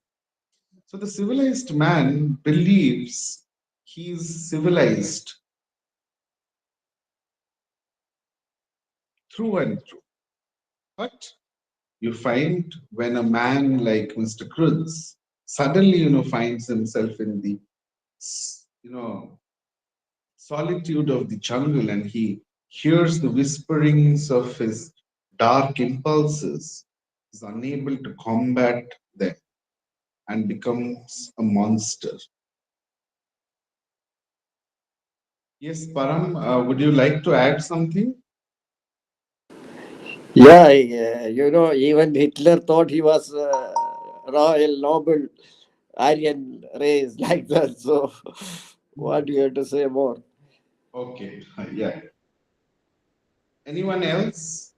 So the civilized man believes he's civilized through and through. But you find when a man like Mr. Cruz suddenly finds himself in the you know solitude of the jungle, and he hears the whisperings of his dark impulses, is unable to combat them and becomes a monster. Yes, Param, would you like to add something? Yeah, even Hitler thought he was royal, noble, Aryan race like that. So, what do you have to say more? Okay, yeah. Anyone else?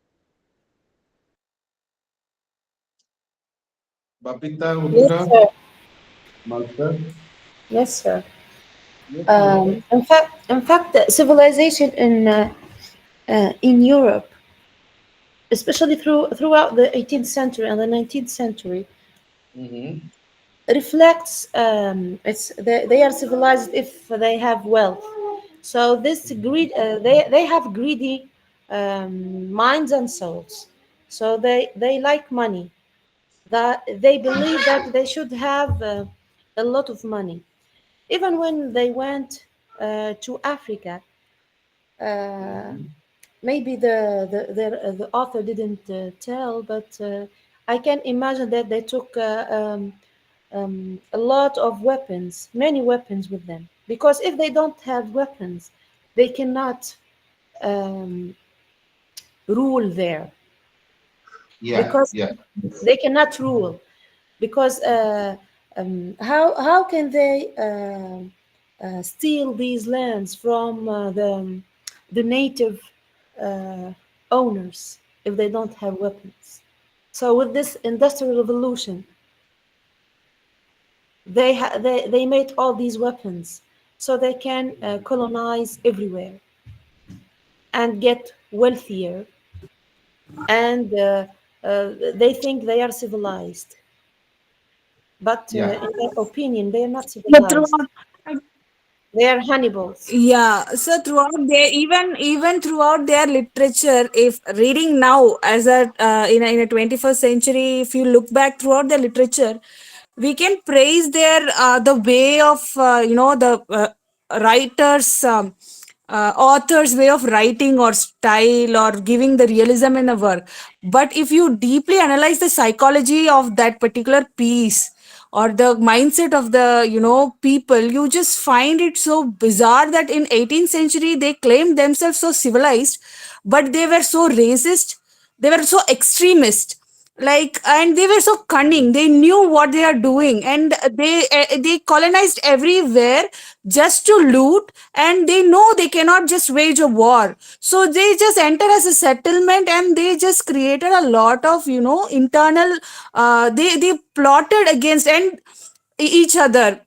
Babita, Yes, Uttara, sir. Malta? Yes, sir. Yes, Malta. In fact, the civilization in Europe, especially throughout the 18th century and the 19th century, Mm-hmm. reflects they are civilized if they have wealth. So this greed, they have greedy minds and souls. So they like money. That they believe that they should have a lot of money. Even when they went to Africa. Uh, Maybe the author didn't tell, but I can imagine that they took a lot of weapons, many weapons with them. Because if they don't have weapons, they cannot um, rule there. Yeah, Because yeah. they cannot rule. Because how can they steal these lands from the native uh, owners if they don't have weapons? So with this industrial revolution, they made all these weapons so they can colonize everywhere and get wealthier, and they think they are civilized, but Yeah. in their opinion, they are not But civilized. throughout, They are Hannibals. yeah, so throughout their even throughout their literature, if reading now as a in a 21st century, if you look back throughout their literature, we can praise their the way of the writers author's way of writing or style or giving the realism in the work. But if you deeply analyze the psychology of that particular piece or the mindset of the people, you just find it so bizarre that in 18th century they claimed themselves so civilized, but they were so racist, they were so extremist, like, and they were so cunning, they knew what they are doing, and they colonized everywhere just to loot, and they know they cannot just wage a war, so they just enter as a settlement, and they just created a lot of internal they plotted against and each other.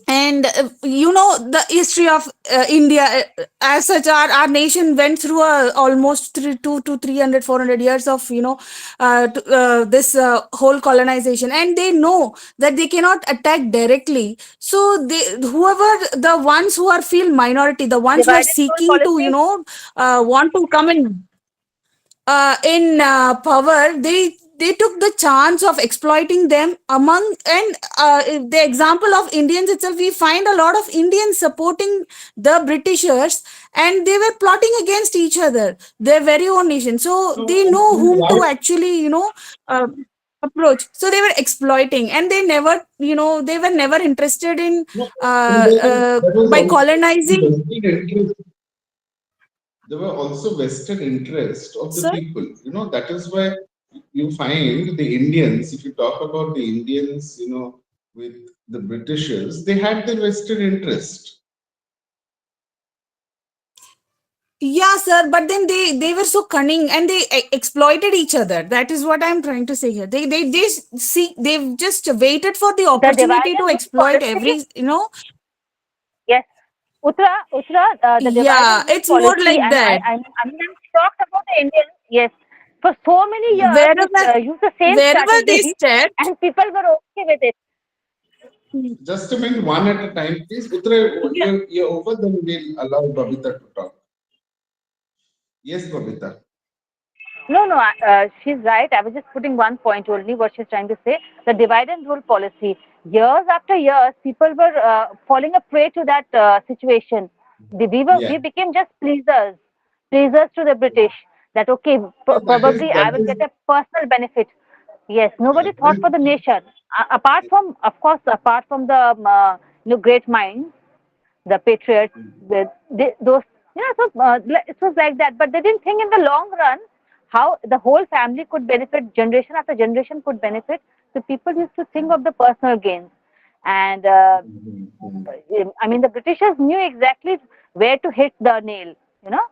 And the history of India, as such, our nation went through almost 2 to 300 400 years of this whole colonization, and they know that they cannot attack directly, so they, whoever, the ones who are feel minority, the ones who are Divide and rule seeking to policy. want to come in power, they took the chance of exploiting them among. And the example of Indians itself, we find a lot of Indians supporting the Britishers, and they were plotting against each other, their very own nation, so they know whom to actually uh, approach, so they were exploiting, and they never, they were never interested in There was by also colonizing. there were also vested interest of the Sir? people. That is why you find the Indians, if you talk about the Indians, with the Britishers, they had their vested interest. Yeah, sir, but then they were so cunning, and they exploited each other. That is what I'm trying to say here. They see, they've just waited for the The divide opportunity to and rule exploit policy. every, Yes, the divide yeah, and rule it's more policy, like and that. I mean, I'm shocked about the Indians. Yes, for so many years Wherever they used the same wherever they strategy, stepped. and people were okay with it. Just a minute, one at a time, please. Uttara, Yeah. you're over, then we'll allow Babita to talk. Yes, Babita. No, no, she's right. I was just putting one point only, what she's trying to say. The divide and rule policy. Years after years, people were falling a prey to that situation. Yeah. We became just pleasers to the British. That okay, Yeah, probably I that will is get a personal benefit. Yes, nobody thought for the correct. nation. Apart from, of course, apart from the great minds, the patriots, those, so it was like that. But they didn't think in the long run how the whole family could benefit, generation after generation could benefit. So people used to think of the personal gains, and Mhm. I mean the Britishers knew exactly where to hit the nail,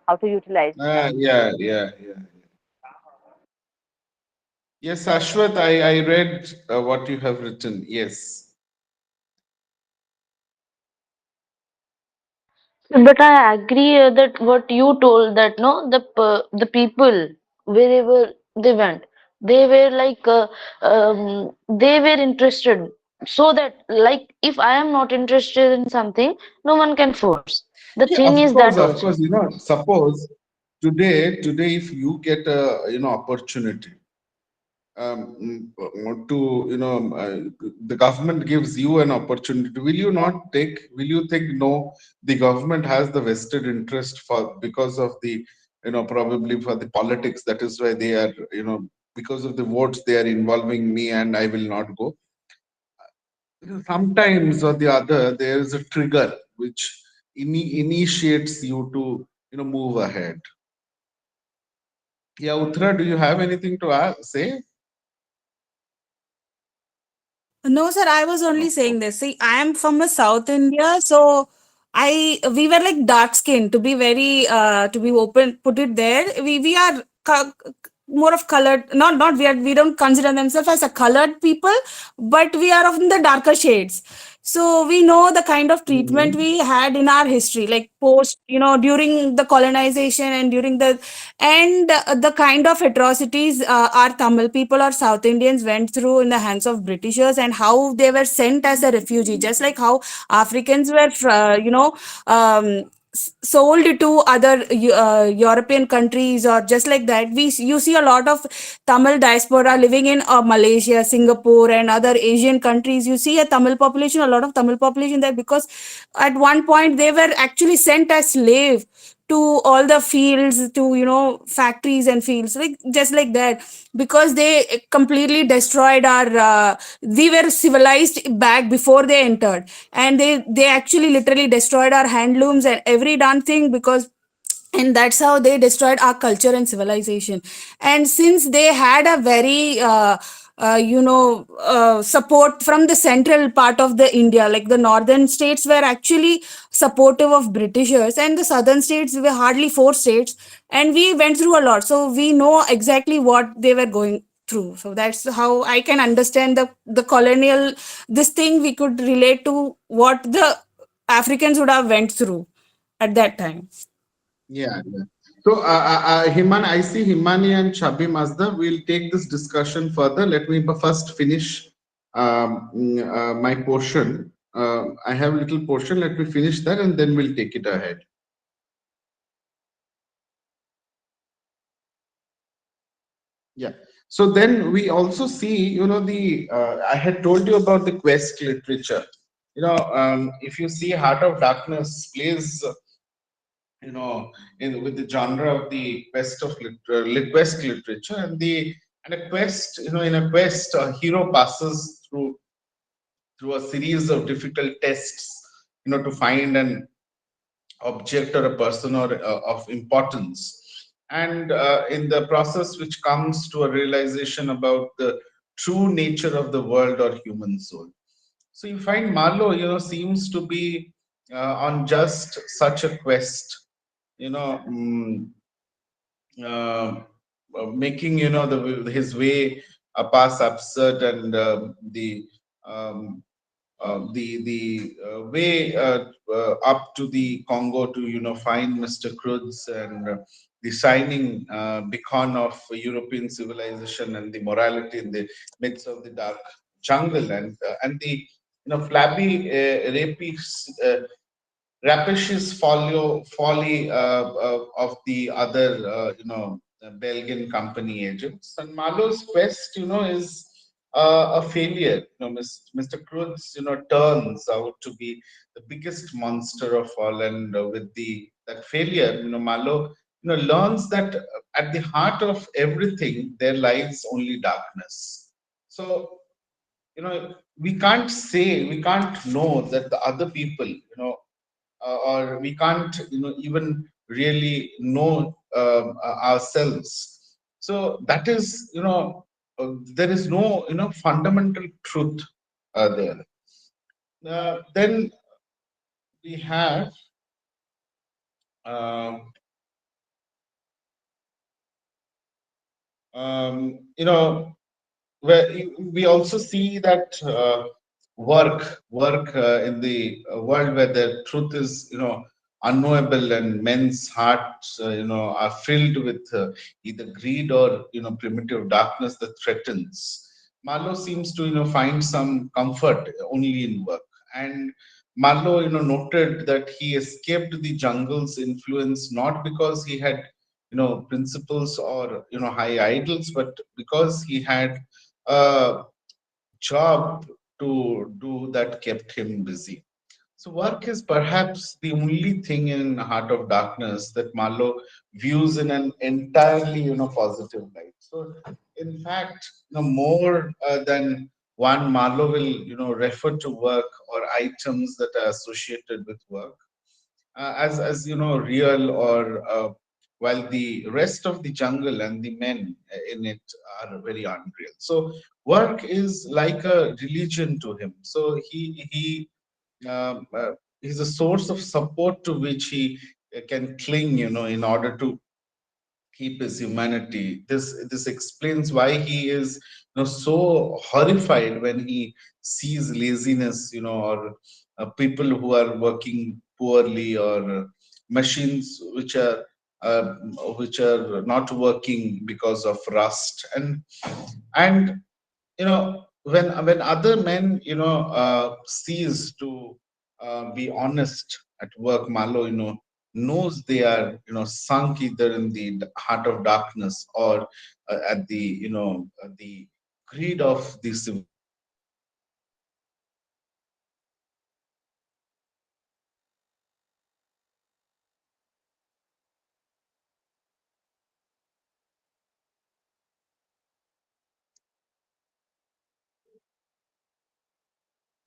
how to utilize. Yeah, yeah, yeah. Yes, Ashwath, I read what you have written. Yes. But I agree that what you told, that no, the people wherever they went, they were like they were interested. So that, like, if I am not interested in something, no one can force. The Yeah, thing of is course, that of also. course. Suppose today, if you get a opportunity, to the government gives you an opportunity, will you not take, will you think no, the government has the vested interest for, because of the, probably for the politics, that is why they are, because of the votes they are involving me and I will not go. Sometimes or the other there is a trigger which initiates you to move ahead. Yeah, Uttara, do you have anything to say? No, sir, I was only No. saying this. See, I am from a South India, so we were like dark skin, to be very to be open, put it there. We are more of colored, not we don't consider themselves as a colored people, but we are of the darker shades. So we know the kind of treatment Mhm. we had in our history, like post, during the colonization and during the kind of atrocities our Tamil people or South Indians went through in the hands of Britishers, and how they were sent as a refugee, just like how Africans were, sold to other European countries, or just like that. You see a lot of Tamil diaspora living in Malaysia, Singapore, and other Asian countries. You see a lot of Tamil population there, because at one point they were actually sent as slave to all the fields, to factories and fields, like just like that, because they completely destroyed our we were civilized back before they entered, and they actually literally destroyed our handlooms and every darn thing, because and that's how they destroyed our culture and civilization. And since they had a very support from the central part of the India, like the northern states were actually supportive of Britishers, and the southern states were hardly four states, and we went through a lot, so we know exactly what they were going through. So that's how I can understand the colonial, this thing we could relate to what the Africans would have went through at that time. Yeah, yeah. So, Himan, I see Himani and Chabi Mazda. We'll take this discussion further. Let me first finish my portion. I have a little portion. Let me finish that, and then we'll take it ahead. Yeah. So then we also see, the I had told you about the quest literature. If you see Heart of Darkness plays, with the genre of the quest of quest literature, and a quest, in a quest, a hero passes through a series of difficult tests, to find an object or a person or of importance, and in the process which comes to a realization about the true nature of the world or human soul. So you find Marlowe, seems to be on just such a quest, you know mm, uh, making, his way past absurd, and um, the way up to the Congo to find Mr. Cruz, and the shining beacon of European civilization and the morality in the midst of the dark jungle, and the flabby rapacious folly of the other, Belgian company agents. And Marlowe's quest, is a failure. Mr. Cruz, turns out to be the biggest monster of all, and with the that failure, Marlowe, learns that at the heart of everything there lies only darkness. So, we can't know that the other people, or we can't, even really know ourselves. So that is, there is no, fundamental truth there. Then we have, uh, you know, where we also see that work in the world where the truth is, unknowable, and men's hearts, are filled with either greed or, primitive darkness that threatens. Marlowe seems to, find some comfort only in work. And Marlowe, noted that he escaped the jungle's influence not because he had principles or high ideals, but because he had a job to do that kept him busy. So work is perhaps the only thing in Heart of Darkness that Marlowe views in an entirely, positive light. So in fact, more than one, Marlowe will, refer to work or items that are associated with work as real or while the rest of the jungle and the men in it are very unreal. So work is like a religion to him. So he is a source of support to which he can cling, in order to keep his humanity. This explains why he is so horrified when he sees laziness, or people who are working poorly, or machines uh, which are not working because of rust. And when other men cease to be honest at work, Malo knows they are sunk either in the heart of darkness or at the the greed of the civilization.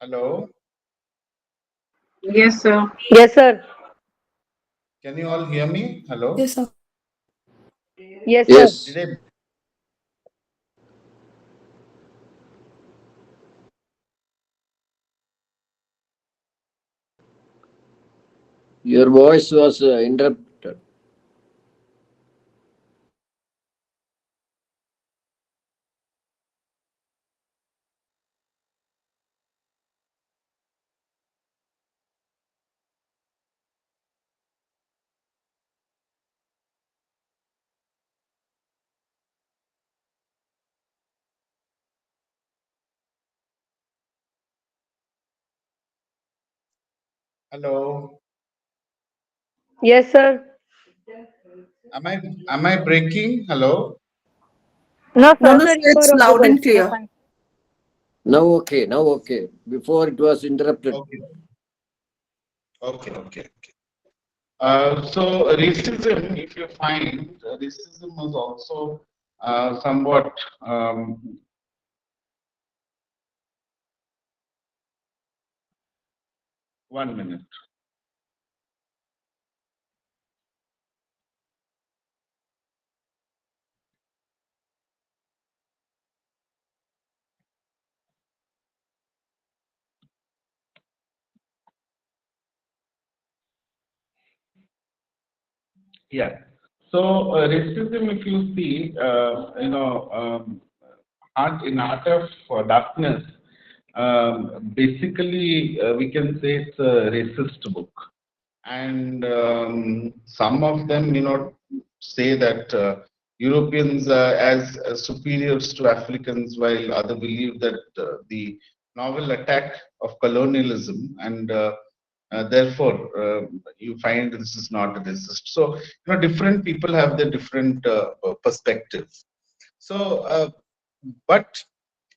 So hello, Yes, sir. Yes, sir. can you all hear me? Hello, Yes, sir. Yes, sir. Yes. did I? Your voice was interrupted. Hello, Yes, sir. am I am I breaking? Hello. No, No, sir, no, sir, sir, you it's are loud audible. and You're clear. fine. Now okay, now okay. Before it was interrupted. Okay, okay. So racism, if you find, racism was also somewhat one minute. Yeah. So racism, if you see, art of darkness, basically we can say it's a racist book, and some of them, say that Europeans are as superiors to Africans, while other believe that the novel attack of colonialism, and therefore you find this is not a racist. So different people have their different perspectives. So, but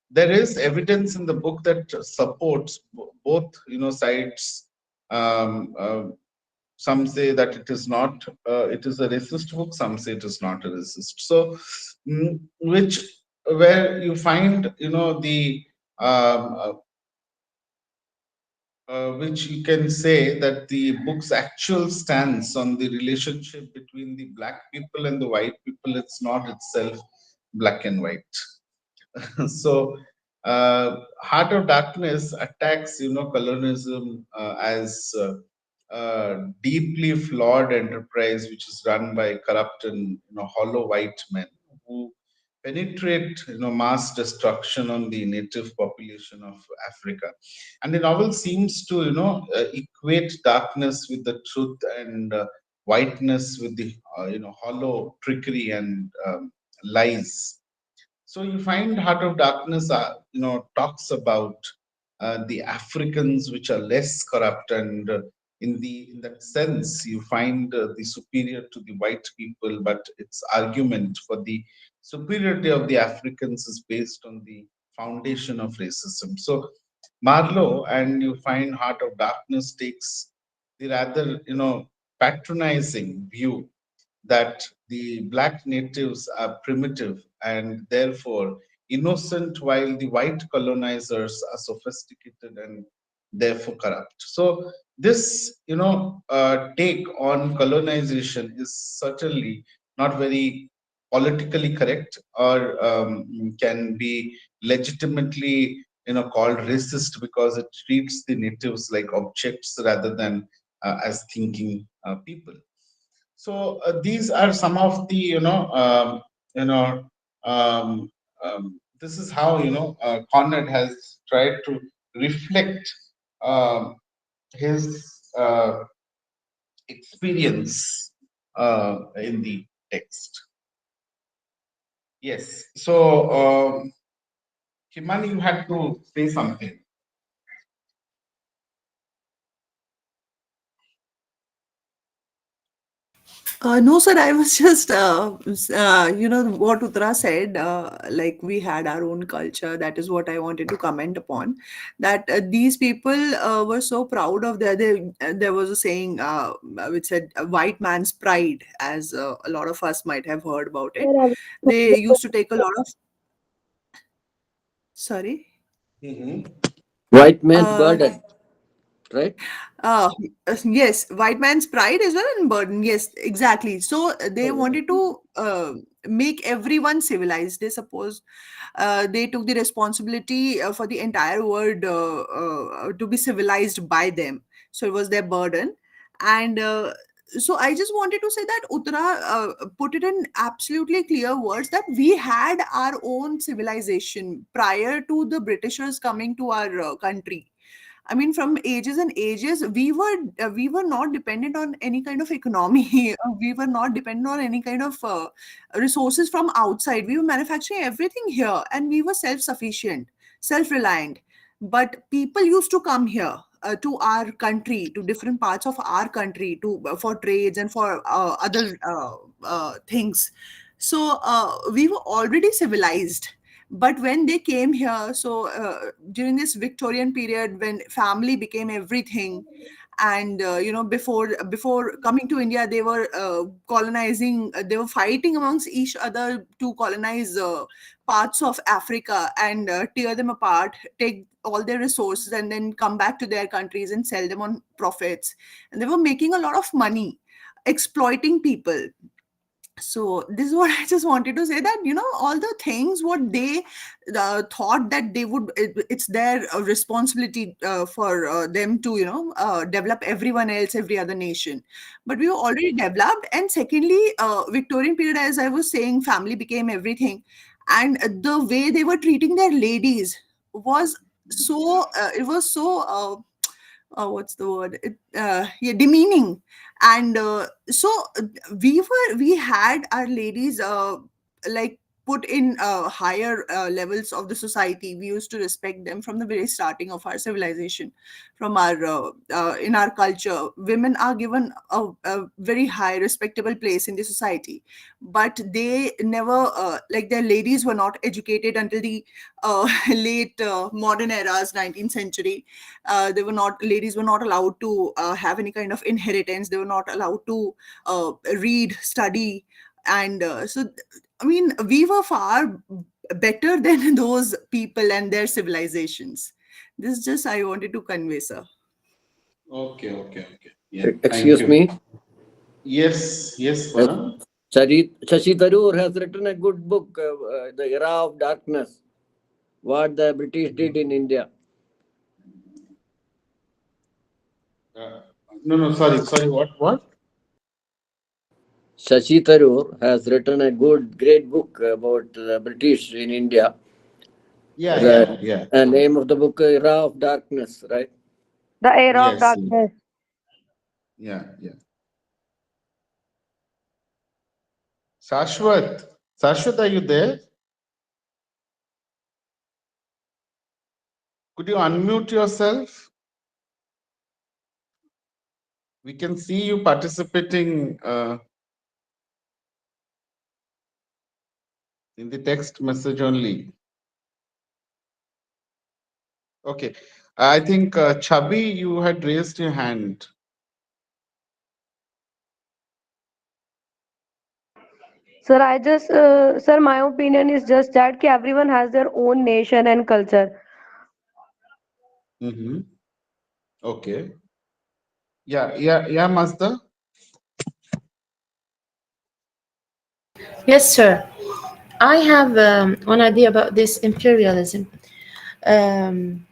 there is evidence in the book that supports both sides. Um, uh, some say that it is not, it is a racist book. Some say it is not a racist. So, which where you find the which you can say that the book's actual stance on the relationship between the black people and the white people, it's not itself black and white. So Heart of Darkness attacks colonialism as deeply flawed enterprise which is run by corrupt and hollow white men who penetrate mass destruction on the native population of Africa. And the novel seems to equate darkness with the truth, and whiteness with the hollow trickery and lies. So you find Heart of Darkness, talks about the Africans which are less corrupt and in that sense, you find the superior to the white people, but its argument for the superiority of the Africans is based on the foundation of racism. So Marlowe, and you find Heart of Darkness takes the rather, patronizing view that the black natives are primitive and therefore innocent, while the white colonizers are sophisticated and therefore corrupt. So this, take on colonization is certainly not very politically correct, or can be legitimately, called racist, because it treats the natives like objects rather than as thinking people. So these are some of the, you know, this is how, Conrad has tried to reflect um his experience in the text. Yes. So, Kimani, you had to say something. No, sir, I was just, what Uttara said, like we had our own culture. That is what I wanted to comment upon. That these people were so proud of there was a saying which said, white man's pride, as a lot of us might have heard about it. They used to take a lot of, sorry? Mm-hmm. White man's Uh, burden, right? Uh, yes, white man's pride as well and burden. Yes, exactly. So they wanted to make everyone civilized. They suppose they took the responsibility for the entire world to be civilized by them. So it was their burden. And so I just wanted to say that Uttara put it in absolutely clear words that we had our own civilization prior to the Britishers coming to our country. I mean, from ages and ages, we were not dependent on any kind of economy. We were not dependent on any kind of resources from outside. We were manufacturing everything here, and we were self-sufficient, self-reliant. But people used to come here to our country, to different parts of our country, to for trades and for other things. So we were already civilized, but when they came here, so during this Victorian period when family became everything, and before coming to India, they were colonizing, they were fighting amongst each other to colonize parts of Africa and tear them apart, take all their resources, and then come back to their countries and sell them on profits. And they were making a lot of money exploiting people. So this is what I just wanted to say, that all the things what they thought that they would, it's their responsibility for them to develop everyone else, every other nation, but we were already developed. And secondly, Victorian period, as I was saying, family became everything, and the way they were treating their ladies was so it was so what's the word, yeah, demeaning. And so we had our ladies like put in higher levels of the society. We used to respect them from the very starting of our civilization. From our in our culture, women are given a very high respectable place in the society, but they never like their ladies were not educated until the late modern eras, 19th century. They were not Ladies were not allowed to have any kind of inheritance. They were not allowed to read, study. And I mean, we were far better than those people and their civilizations. This is just I wanted to convey, sir. Okay, okay, okay. Yeah, thank Excuse you. me. Yes, Uh, Varun. Shashi Tharoor has written a good book, The Era of Darkness, what the British did in India. Uh, no, sorry. What? Shashi Tharoor has written a great book about the British in India. Yeah. The name of the book, Era of Darkness, right? The era of Yes. darkness. Yeah. Shashwat, are you there? Could you unmute yourself? We can see you participating in the text message only. Okay. I think Chubby, you had raised your hand. Sir, sir, my opinion is just that ki everyone has their own nation and culture. Mm-hmm. Okay. Yeah, Mazda. Yes, sir. I have one idea about this imperialism. Um,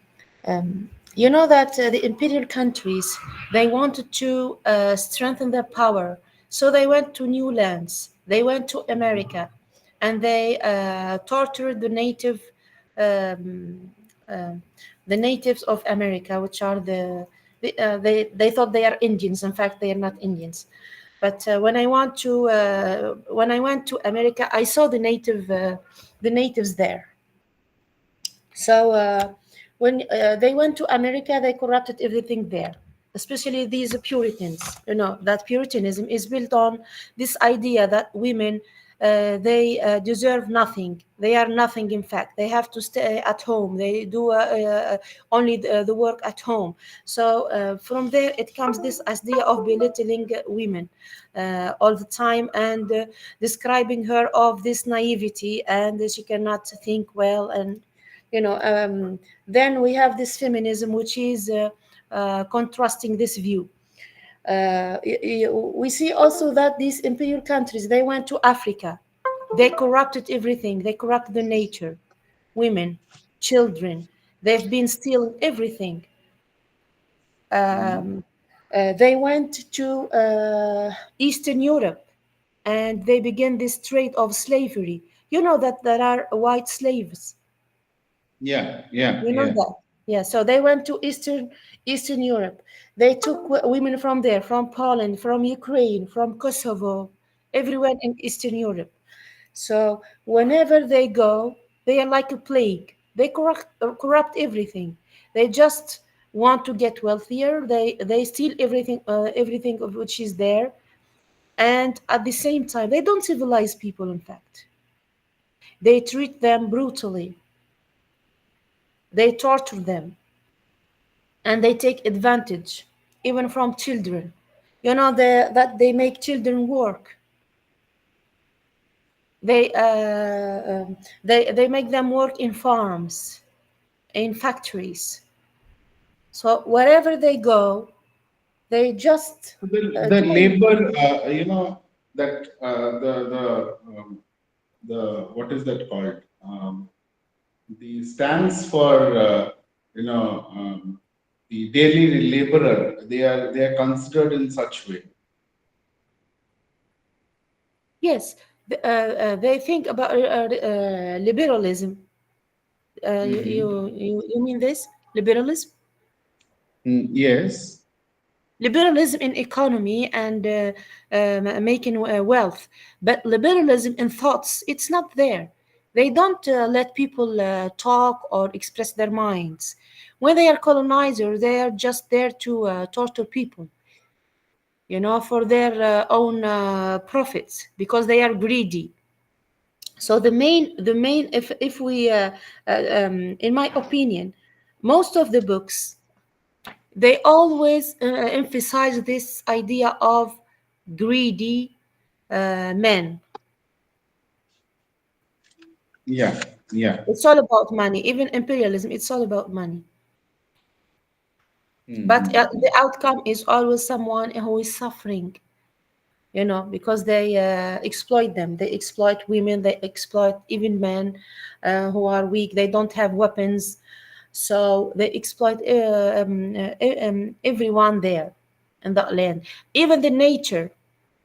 you know that the imperial countries, they wanted to strengthen their power, so they went to new lands. They went to America, and they tortured um, uh, the natives of America, which are they thought they are Indians. In fact, they are not Indians. But when I went to America, I saw the natives there. So when they went to America, they corrupted everything there, especially these Puritans. You know that Puritanism is built on this idea that women they deserve nothing. They are nothing. In fact, they have to stay at home. They do only the work at home. So from there, it comes this idea of belittling women all the time and describing her of this naivety and she cannot think well and you know then we have this feminism which is contrasting this view. We see also that these imperial countries they went to Africa, they corrupted everything, they corrupted the nature, women, children, they've been stealing everything. um, they went to Eastern Europe and they began this trade of slavery. You know that there are white slaves. Yeah, yeah, You know yeah. that? Yeah. So they went to Eastern Europe. They took women from there, from Poland, from Ukraine, from Kosovo, everywhere in Eastern Europe. So whenever they go, they are like a plague. They corrupt everything. They just want to get wealthier. They steal everything of which is there, and at the same time, they don't civilize people. In fact, they treat them brutally. They torture them and they take advantage even from children. You know that they make children work. They make them work in farms, in factories. So wherever they go, they just The do. labor, that the what is that called? The stands for the daily laborer. They are considered in such way. Yes, they think about liberalism. Mm-hmm. You mean this liberalism? Yes. Liberalism in economy and making wealth, but liberalism in thoughts, it's not there. They don't let people talk or express their minds. When they are colonizer, they are just there to torture people, you know, for their own profits because they are greedy. So the main if we in my opinion, most of the books they always emphasize this idea of greedy men. Yeah. Yeah. It's all about money. Even imperialism, it's all about money. But Mm-hmm. the outcome is always someone who is suffering, you know, because they exploit them. They exploit women, they exploit even men who are weak, they don't have weapons. So they exploit everyone there in that land. Even the nature,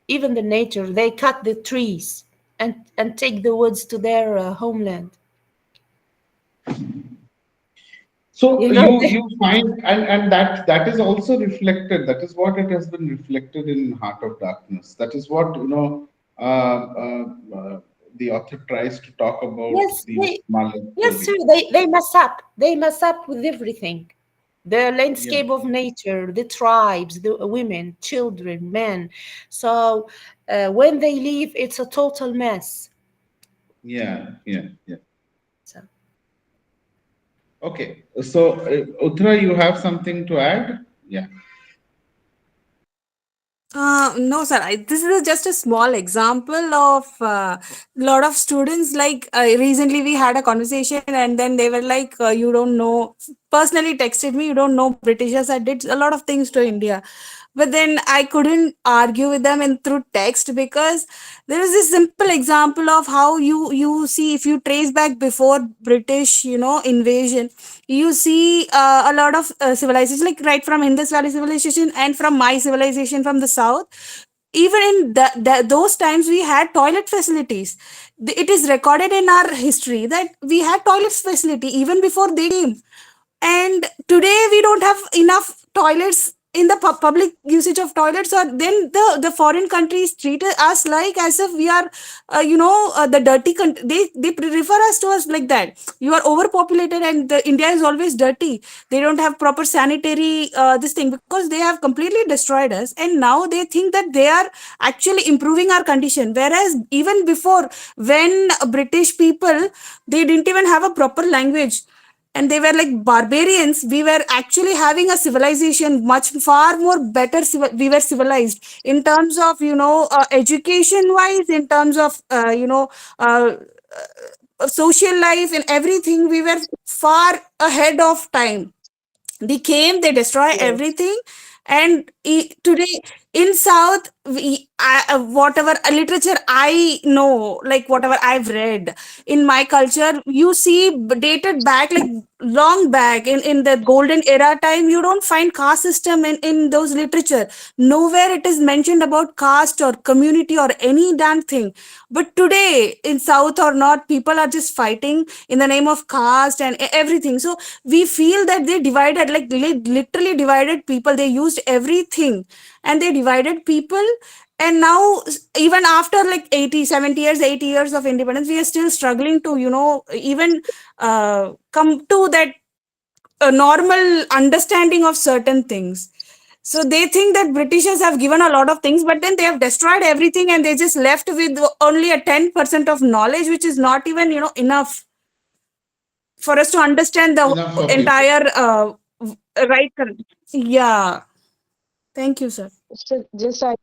even the nature, they cut the trees and take the woods to their homeland. So You know, you find, and that is also reflected. That is what it has been reflected in Heart of Darkness. That is what the author tries to talk about yes, the Malay yes, sir. story. They mess up. They mess up with everything. the landscape of nature, the tribes, the women, children, men. So when they leave, it's a total mess. Yeah, yeah, yeah. So, Okay. So, Uttara, you have something to add? Yeah. No, sir. This is just a small example of a lot of students. Like recently, we had a conversation, and then they were like, "You don't know." Personally, texted me, "You don't know Britishers. I did a lot of things to India," but then I couldn't argue with them in through text because there is this simple example of how you see if you trace back before British, invasion, you see a lot of civilization, like right from Indus Valley civilization and from my civilization from the south. Even in those times we had toilet facilities. It is recorded in our history that we had toilet facility even before they came, and today we don't have enough toilets in the public usage of toilets, or then the foreign countries treat us like as if we are the dirty country. They refer us to us like that. You are overpopulated, and India is always dirty. They don't have proper sanitary this thing, because they have completely destroyed us, and now they think that they are actually improving our condition, whereas even before, when British people, they didn't even have a proper language, and they were like barbarians. We were actually having a civilization much far more better. We were civilized in terms of education wise, in terms of uh, social life and everything. We were far ahead of time. They came, they destroy Yes. everything. And today in south, whatever literature I know, like whatever I've read in my culture, you see dated back, like long back in the golden era time, you don't find caste system in those literature. Nowhere it is mentioned about caste or community or any damn thing. But today in south or north, people are just fighting in the name of caste and everything. So we feel that they divided, like they literally divided people. They used everything and they divided people. And now, even after like 80, 70 years, 80 years of independence, we are still struggling to even come to that normal understanding of certain things. So they think that Britishers have given a lot of things, but then they have destroyed everything, and they just left with only a 10% of knowledge, which is not even enough for us to understand the Enough for people. entire right. Yeah. Thank you, sir. So just I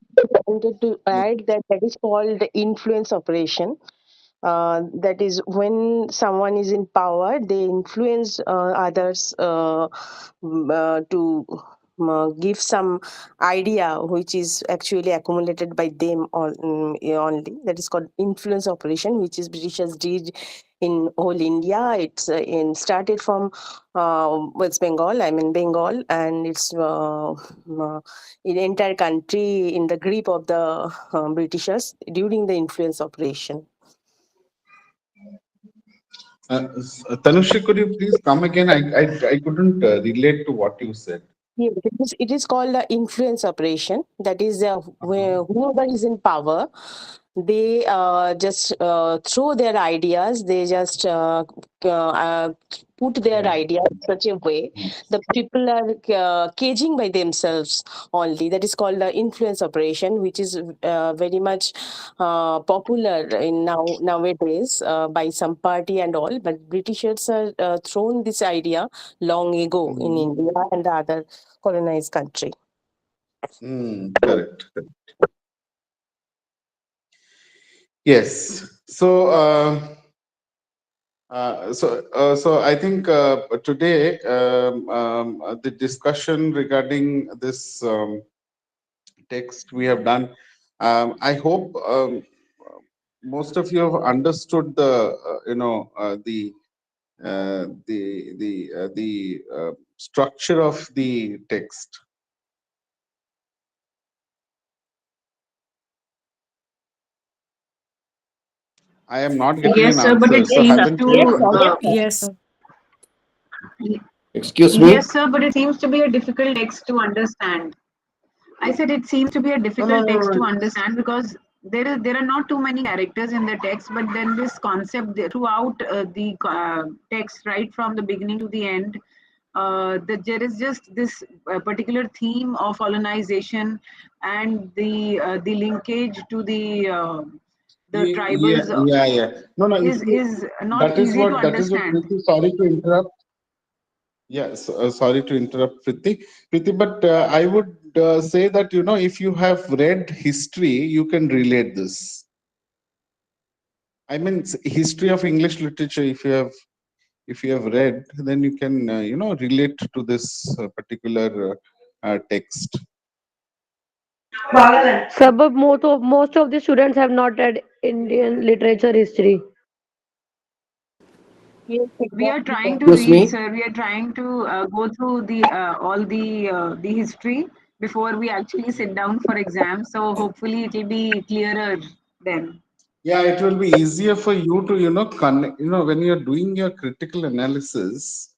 wanted to add that that is called the influence operation. That is when someone is in power, they influence others to give some idea which is actually accumulated by them only. That is called influence operation, which is Britishers did in whole India. It's started from West Bengal, I mean Bengal, and it's in the entire country in the grip of the Britishers during the influence operation. Tanushri, could you please come again? I couldn't relate to what you said. Yeah, it is called the influence operation. That is, whoever is in power, they just throw their ideas. They just put their ideas in such a way the people are caging by themselves only. That is called the influence operation, which is very much popular in nowadays by some party and all. But Britishers are thrown this idea long ago in India and the other colonized country. Correct. Correct. Yes. So, so I think today the discussion regarding this text we have done. I hope most of you have understood the structure of the text. I am not getting an Yes, sir, but answer. it So seems haven't you to understood? Yes. Excuse me. yes, sir, but it seems to be a difficult text to understand. I said it seems to be a No, no, difficult no, text to no. understand because there are not too many characters in the text, but then this concept throughout the text, right from the beginning to the end, there is just this particular theme of colonization and the linkage to the Yeah, tribals yeah, yeah. No, no. If you, is not easy to that is what. understand. Priti, sorry to interrupt. Yes, sorry to interrupt, Priti. Priti, but I would say that if you have read history, you can relate this. I mean, history of English literature. If you have read, then you can relate to this particular text. Suburb, most of the students have not read Indian literature history. Yes, We are exactly, trying sir. to Excuse read, me. sir. We are trying to go through all the history before we actually sit down for exams. So hopefully it will be clearer then. Yeah, it will be easier for you to connect. When you're doing your critical analysis.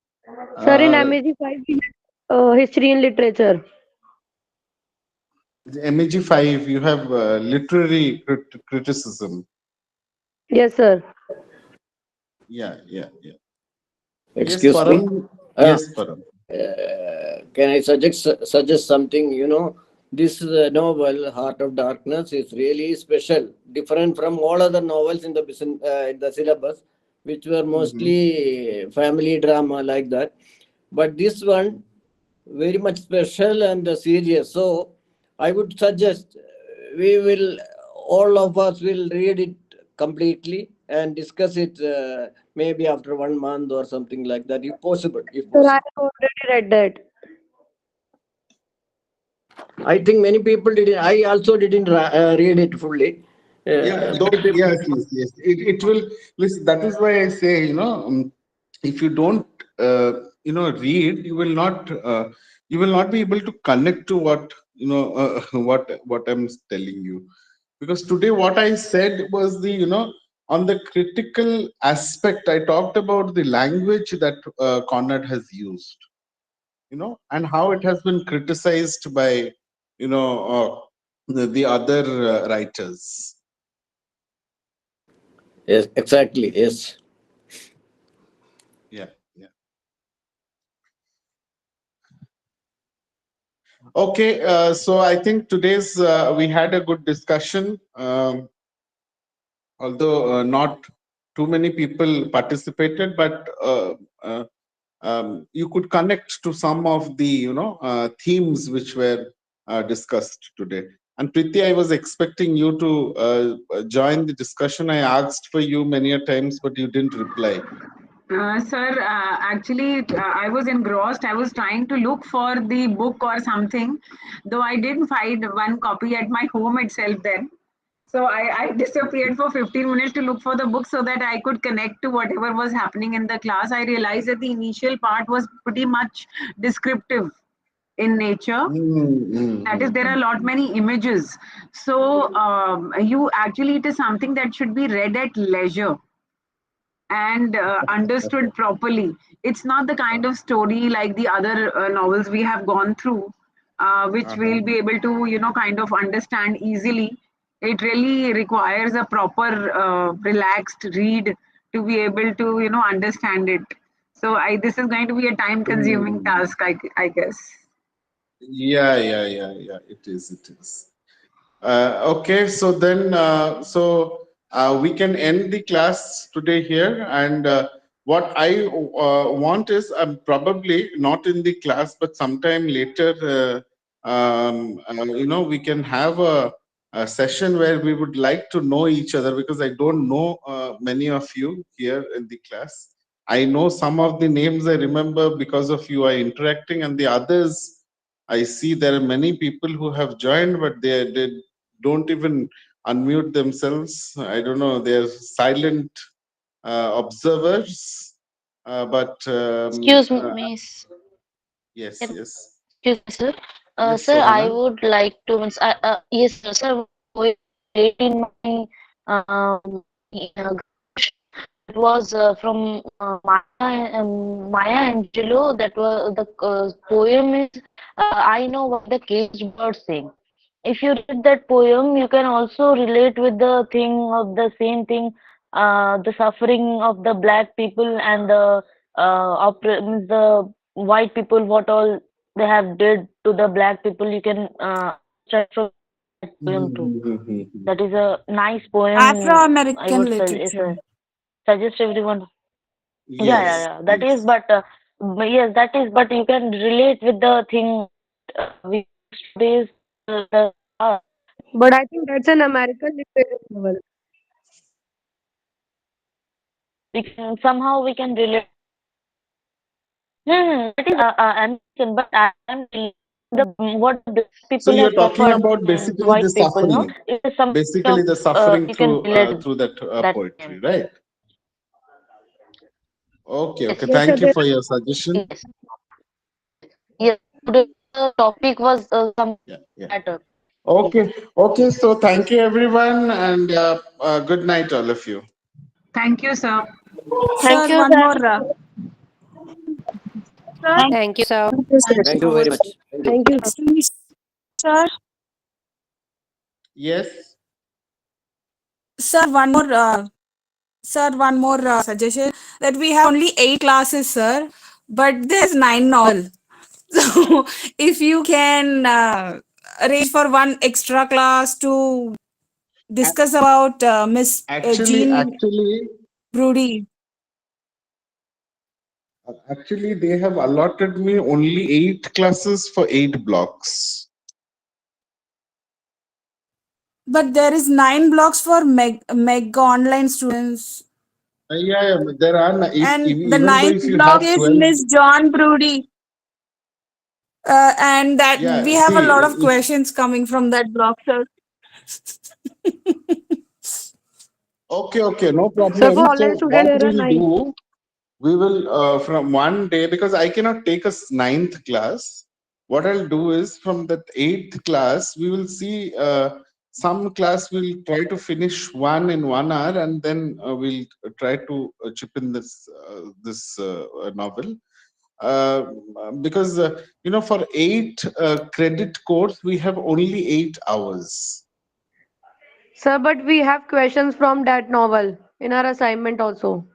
Sir, in Uh, MEG 5 we had history and literature. MEG 5, you have literary criticism. Yes, sir. Yeah, yeah, yeah. Yes, Excuse me. Param. Uh, Yes, Param. can I suggest something? This novel, Heart of Darkness, is really special, different from all other novels in the syllabus, which were Mhm. mostly family drama like that. But this one, very much special and serious. So, I would suggest we will, all of us will read it completely and discuss it maybe after 1 month or something like that, if possible. If Sir, I possible. have already read that. I think many people didn't. I also didn't read it fully. Yeah, Many though, people. yes, yes, yes. It will listen. That is why I say, if you don't, read, you will not be able to connect to what, what I'm telling you. Because today, what I said was on the critical aspect, I talked about the language that Conrad has used, and how it has been criticized by, the other writers. Yes, exactly. Yes. Yeah, yeah. Okay, so I think today's we had a good discussion, although not too many people participated, but you could connect to some of the themes which were discussed today. And Priti, I was expecting you to join the discussion. I asked for you many a times, but you didn't reply. Sir, actually, I was engrossed. I was trying to look for the book or something, though I didn't find one copy at my home itself then. So I disappeared for 15 minutes to look for the book so that I could connect to whatever was happening in the class. I realized that the initial part was pretty much descriptive in nature. That is, there are a lot many images. So you actually, it is something that should be read at leisure and understood properly. It's not the kind of story like the other novels we have gone through, which Uh-huh. we'll be able to, kind of understand easily. It really requires a proper, relaxed read to be able to, understand it. So this is going to be a time-consuming Mm. task, I guess. Yeah, yeah, yeah, yeah. It is. It is. Okay, so then, we can end the class today here. And what I want is, I'm probably not in the class, but sometime later, we can have a session where we would like to know each other, because I don't know many of you here in the class. I know some of the names I remember because of you are interacting, and the others I see there are many people who have joined, but they don't even unmute themselves. I don't know. They're silent observers. But Excuse me, yes, can, yes, excuse me, sir. yes, Sir, I Sohana. would like to, yes, sir, one poem read in my graduation. That was from Maya Angelou. That was the poem is I know what the caged bird sing. If you read that poem, you can also relate with the thing of the same thing, the suffering of the black people and the means the white people, what all they have did to the black people, you can understand from that poem too. That is a nice poem. I Afro-American would literature. suggest everyone. Yeah, yeah, Yes, yeah. That is, yes. yes, that is, but you can relate with the thing we days the But I think that's an American literature novel. we can somehow we can relate. That is American, but I am telling the what the So people you're have talking suffered about from basically the white people, no? suffering, It is some basically of the suffering you can relate with through that that poetry, poem. right? Okay, Yes, okay. Yes, sir. Thank you for your suggestion. yes, yes. Today the topic was some Yeah, yeah. matter. Yes. Okay, okay. So thank you, everyone, and good night, all of you. Thank you, sir. Thank Sir, you, one more. sir. Sir, Thank you, sir. thank you, sir. Thank you very much. Thank you. Thank you. Excuse, sir. Yes. Sir, one more. Sir, one more suggestion that we have only 8 classes, sir, but there's 9 novel. So if you can arrange for one extra class to discuss about Miss Actually, Jean actually, Brody. actually, they have allotted me only 8 classes for 8 blocks. But there is 9 blocks for Meg online students. Yeah, yeah, but there are And the even though ninth if you block have is 12, Miss John Brody. And that we yeah, have a see, lot of if questions coming from that block, sir. okay, okay, no So for problem. online So student, what there are we'll 9. do, we will from one day because I cannot take a ninth class. What I'll do is from that 8th class, we will see some class will try to finish one in 1 hour, and then we'll try to chip in this novel. Uh, because for 8 credit course we have only 8 hours. Sir, but we have questions from that novel in our assignment also.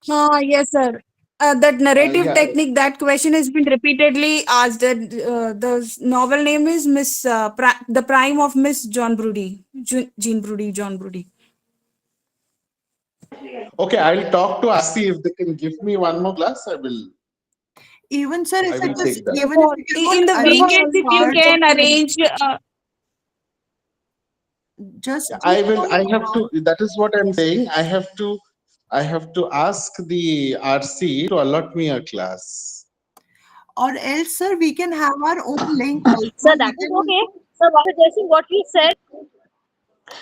Yes, sir. That narrative Yeah, technique, that question has been repeatedly asked. That the novel name is The Prime of Miss John Brody. Jean Brody, John Brody. okay, I'll talk to RC if they can give me one more class. Even sir, I if will it is, take that. Sir, even if for you In cannot the sir, for arrange weekends, online if you parts students. of can the, arrange. I just will. for I have now, to. That is what I'm saying. I have to. I have to ask the RC to allot me a class. or else, sir, we can have our own link Sir, also. We that is can. okay. Sir, what suggesting what you said.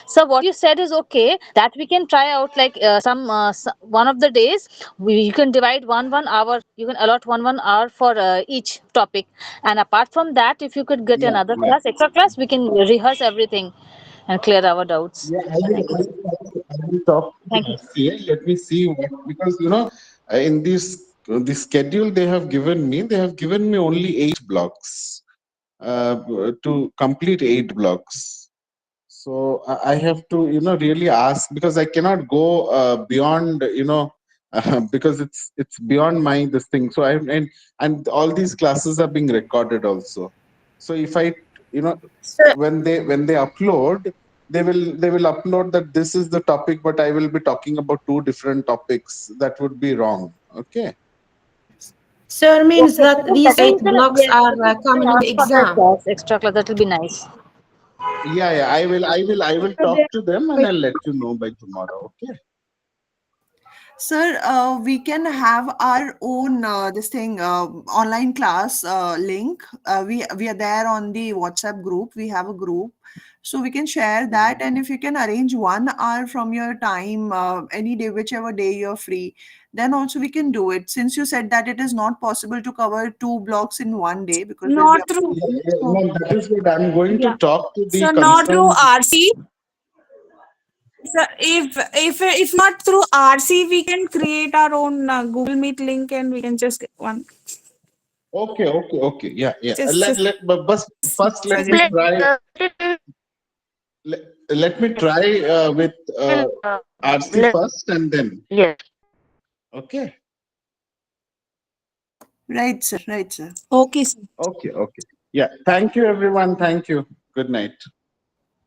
Sir, what you said is okay. That we can try out like one of the days. You can divide 1 hour. You can allot 1 hour for each topic. And apart from that, if you could get Yeah, another yeah, class, extra class, we can rehearse everything and clear our doubts. yeah. Thank you. I will talk to the Thank you. RC. Let me see what, because in this schedule they have given me. They have given me only 8 blocks to complete 8 blocks. So I have to really ask, because I cannot go beyond because it's beyond my this thing. So and all these classes are being recorded also. So if I you know Sir, when they upload, they will upload that this is the topic, but I will be talking about 2 different topics. That would be wrong. Okay. Sir, means Okay, that so these that eight means that blocks yes, are we can common in the ask for that exam. class, extra class. That will be nice. Yeah, yeah. I will Sir, talk there to them and are I'll let you know by tomorrow. Okay. Sir, we can have our own this thing online class link. We are there on the WhatsApp group. We have a group, so we can share that. And if you can arrange 1 hour from your time, any day, whichever day you're free, then also we can do it. Since you said that it is not possible to cover 2 blocks in one day because we'll be not through. Yeah, yeah, no, that is what I'm going to Yeah. talk to the So not through concerned. RC. So if not through RC, we can create our own Google Meet link and we can just get one. Okay, okay, okay. Yeah, yeah. Just But first let me suggestion. try. Let, let me try with RC Let first, and then yes. okay. Right, sir. Right, sir. Okay, sir. Okay, okay. Yeah. Thank you, everyone. Thank you. Good night.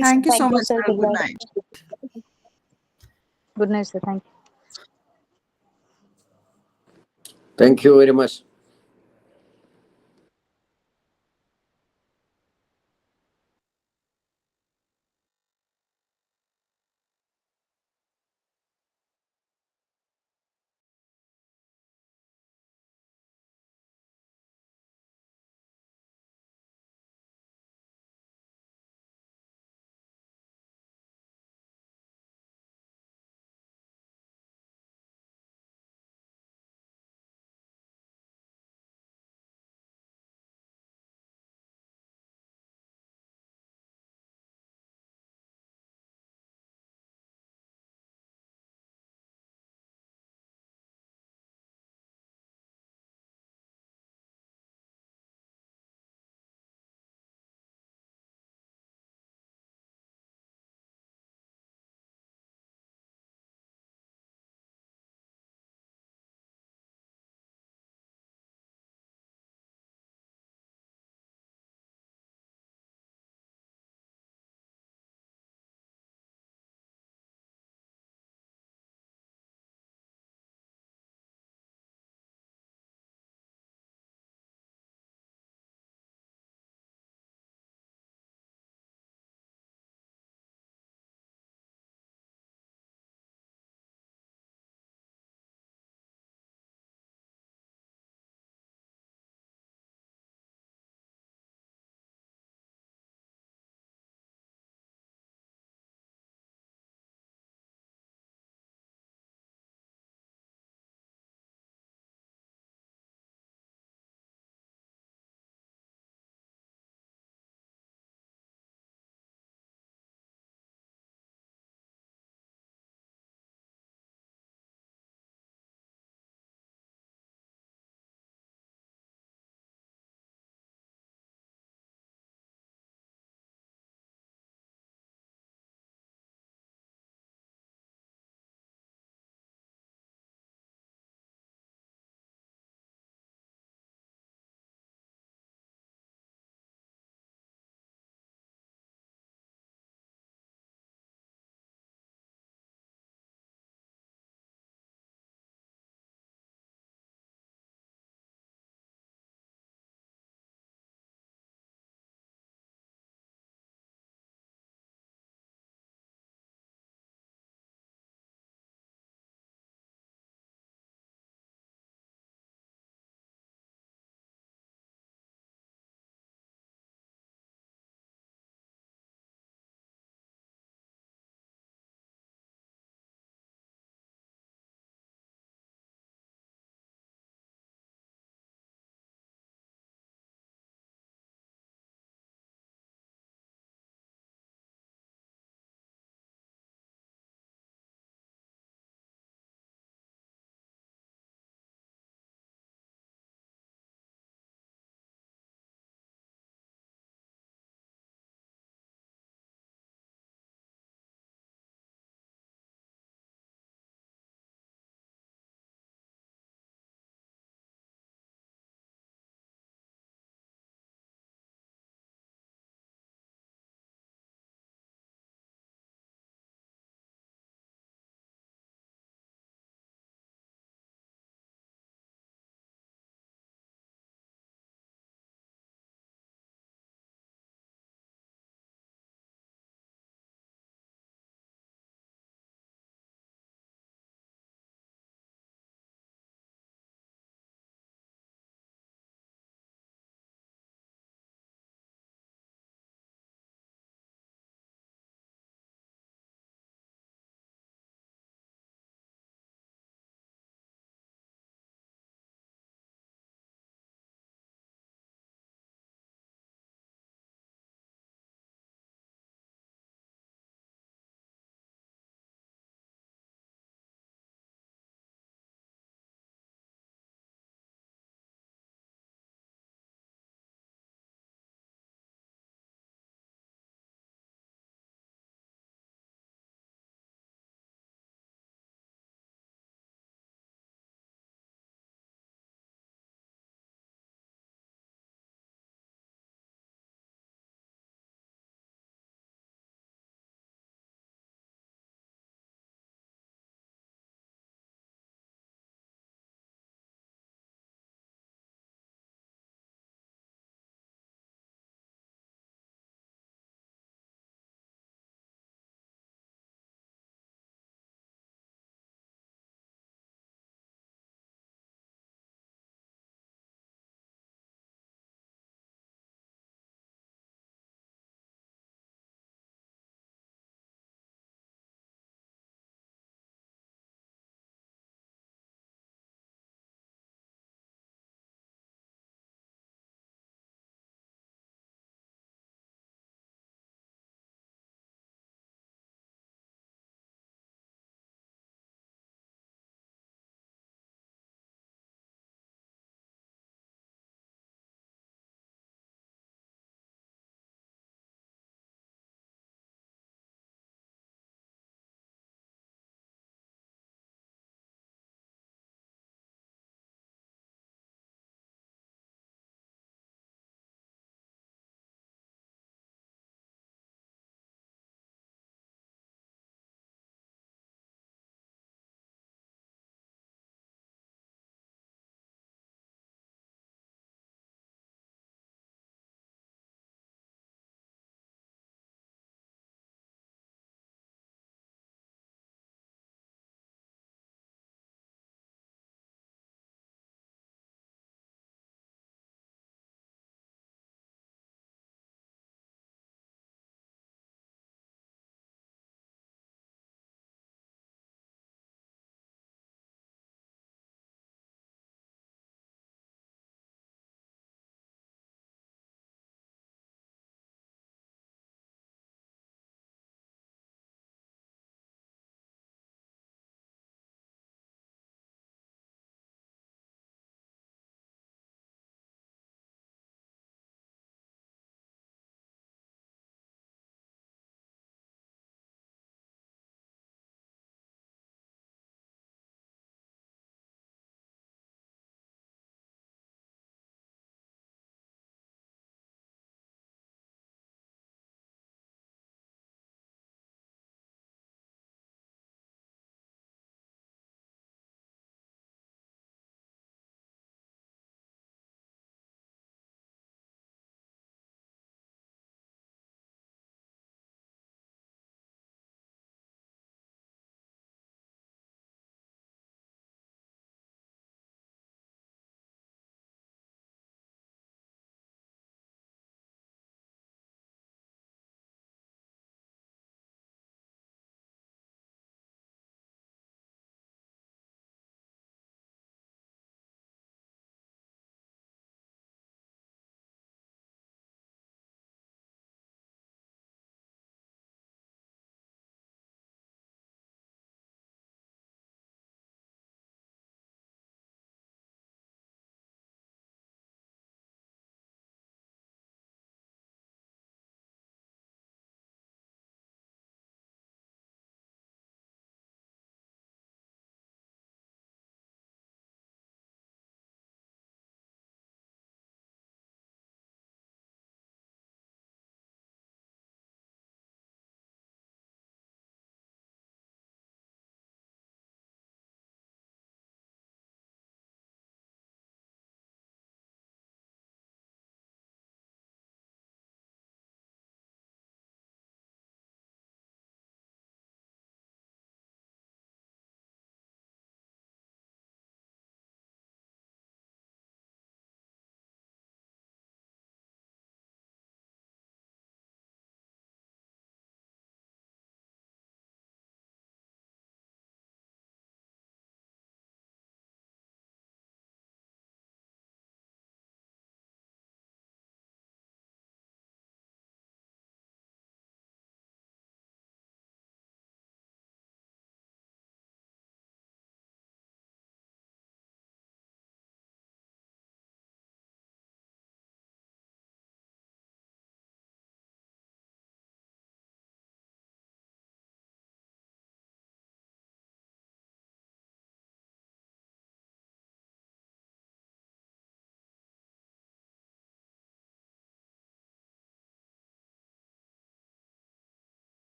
Thank you so Thank you, much, sir. sir. Good Good night. night. Good night, sir. Thank you. Thank you very much.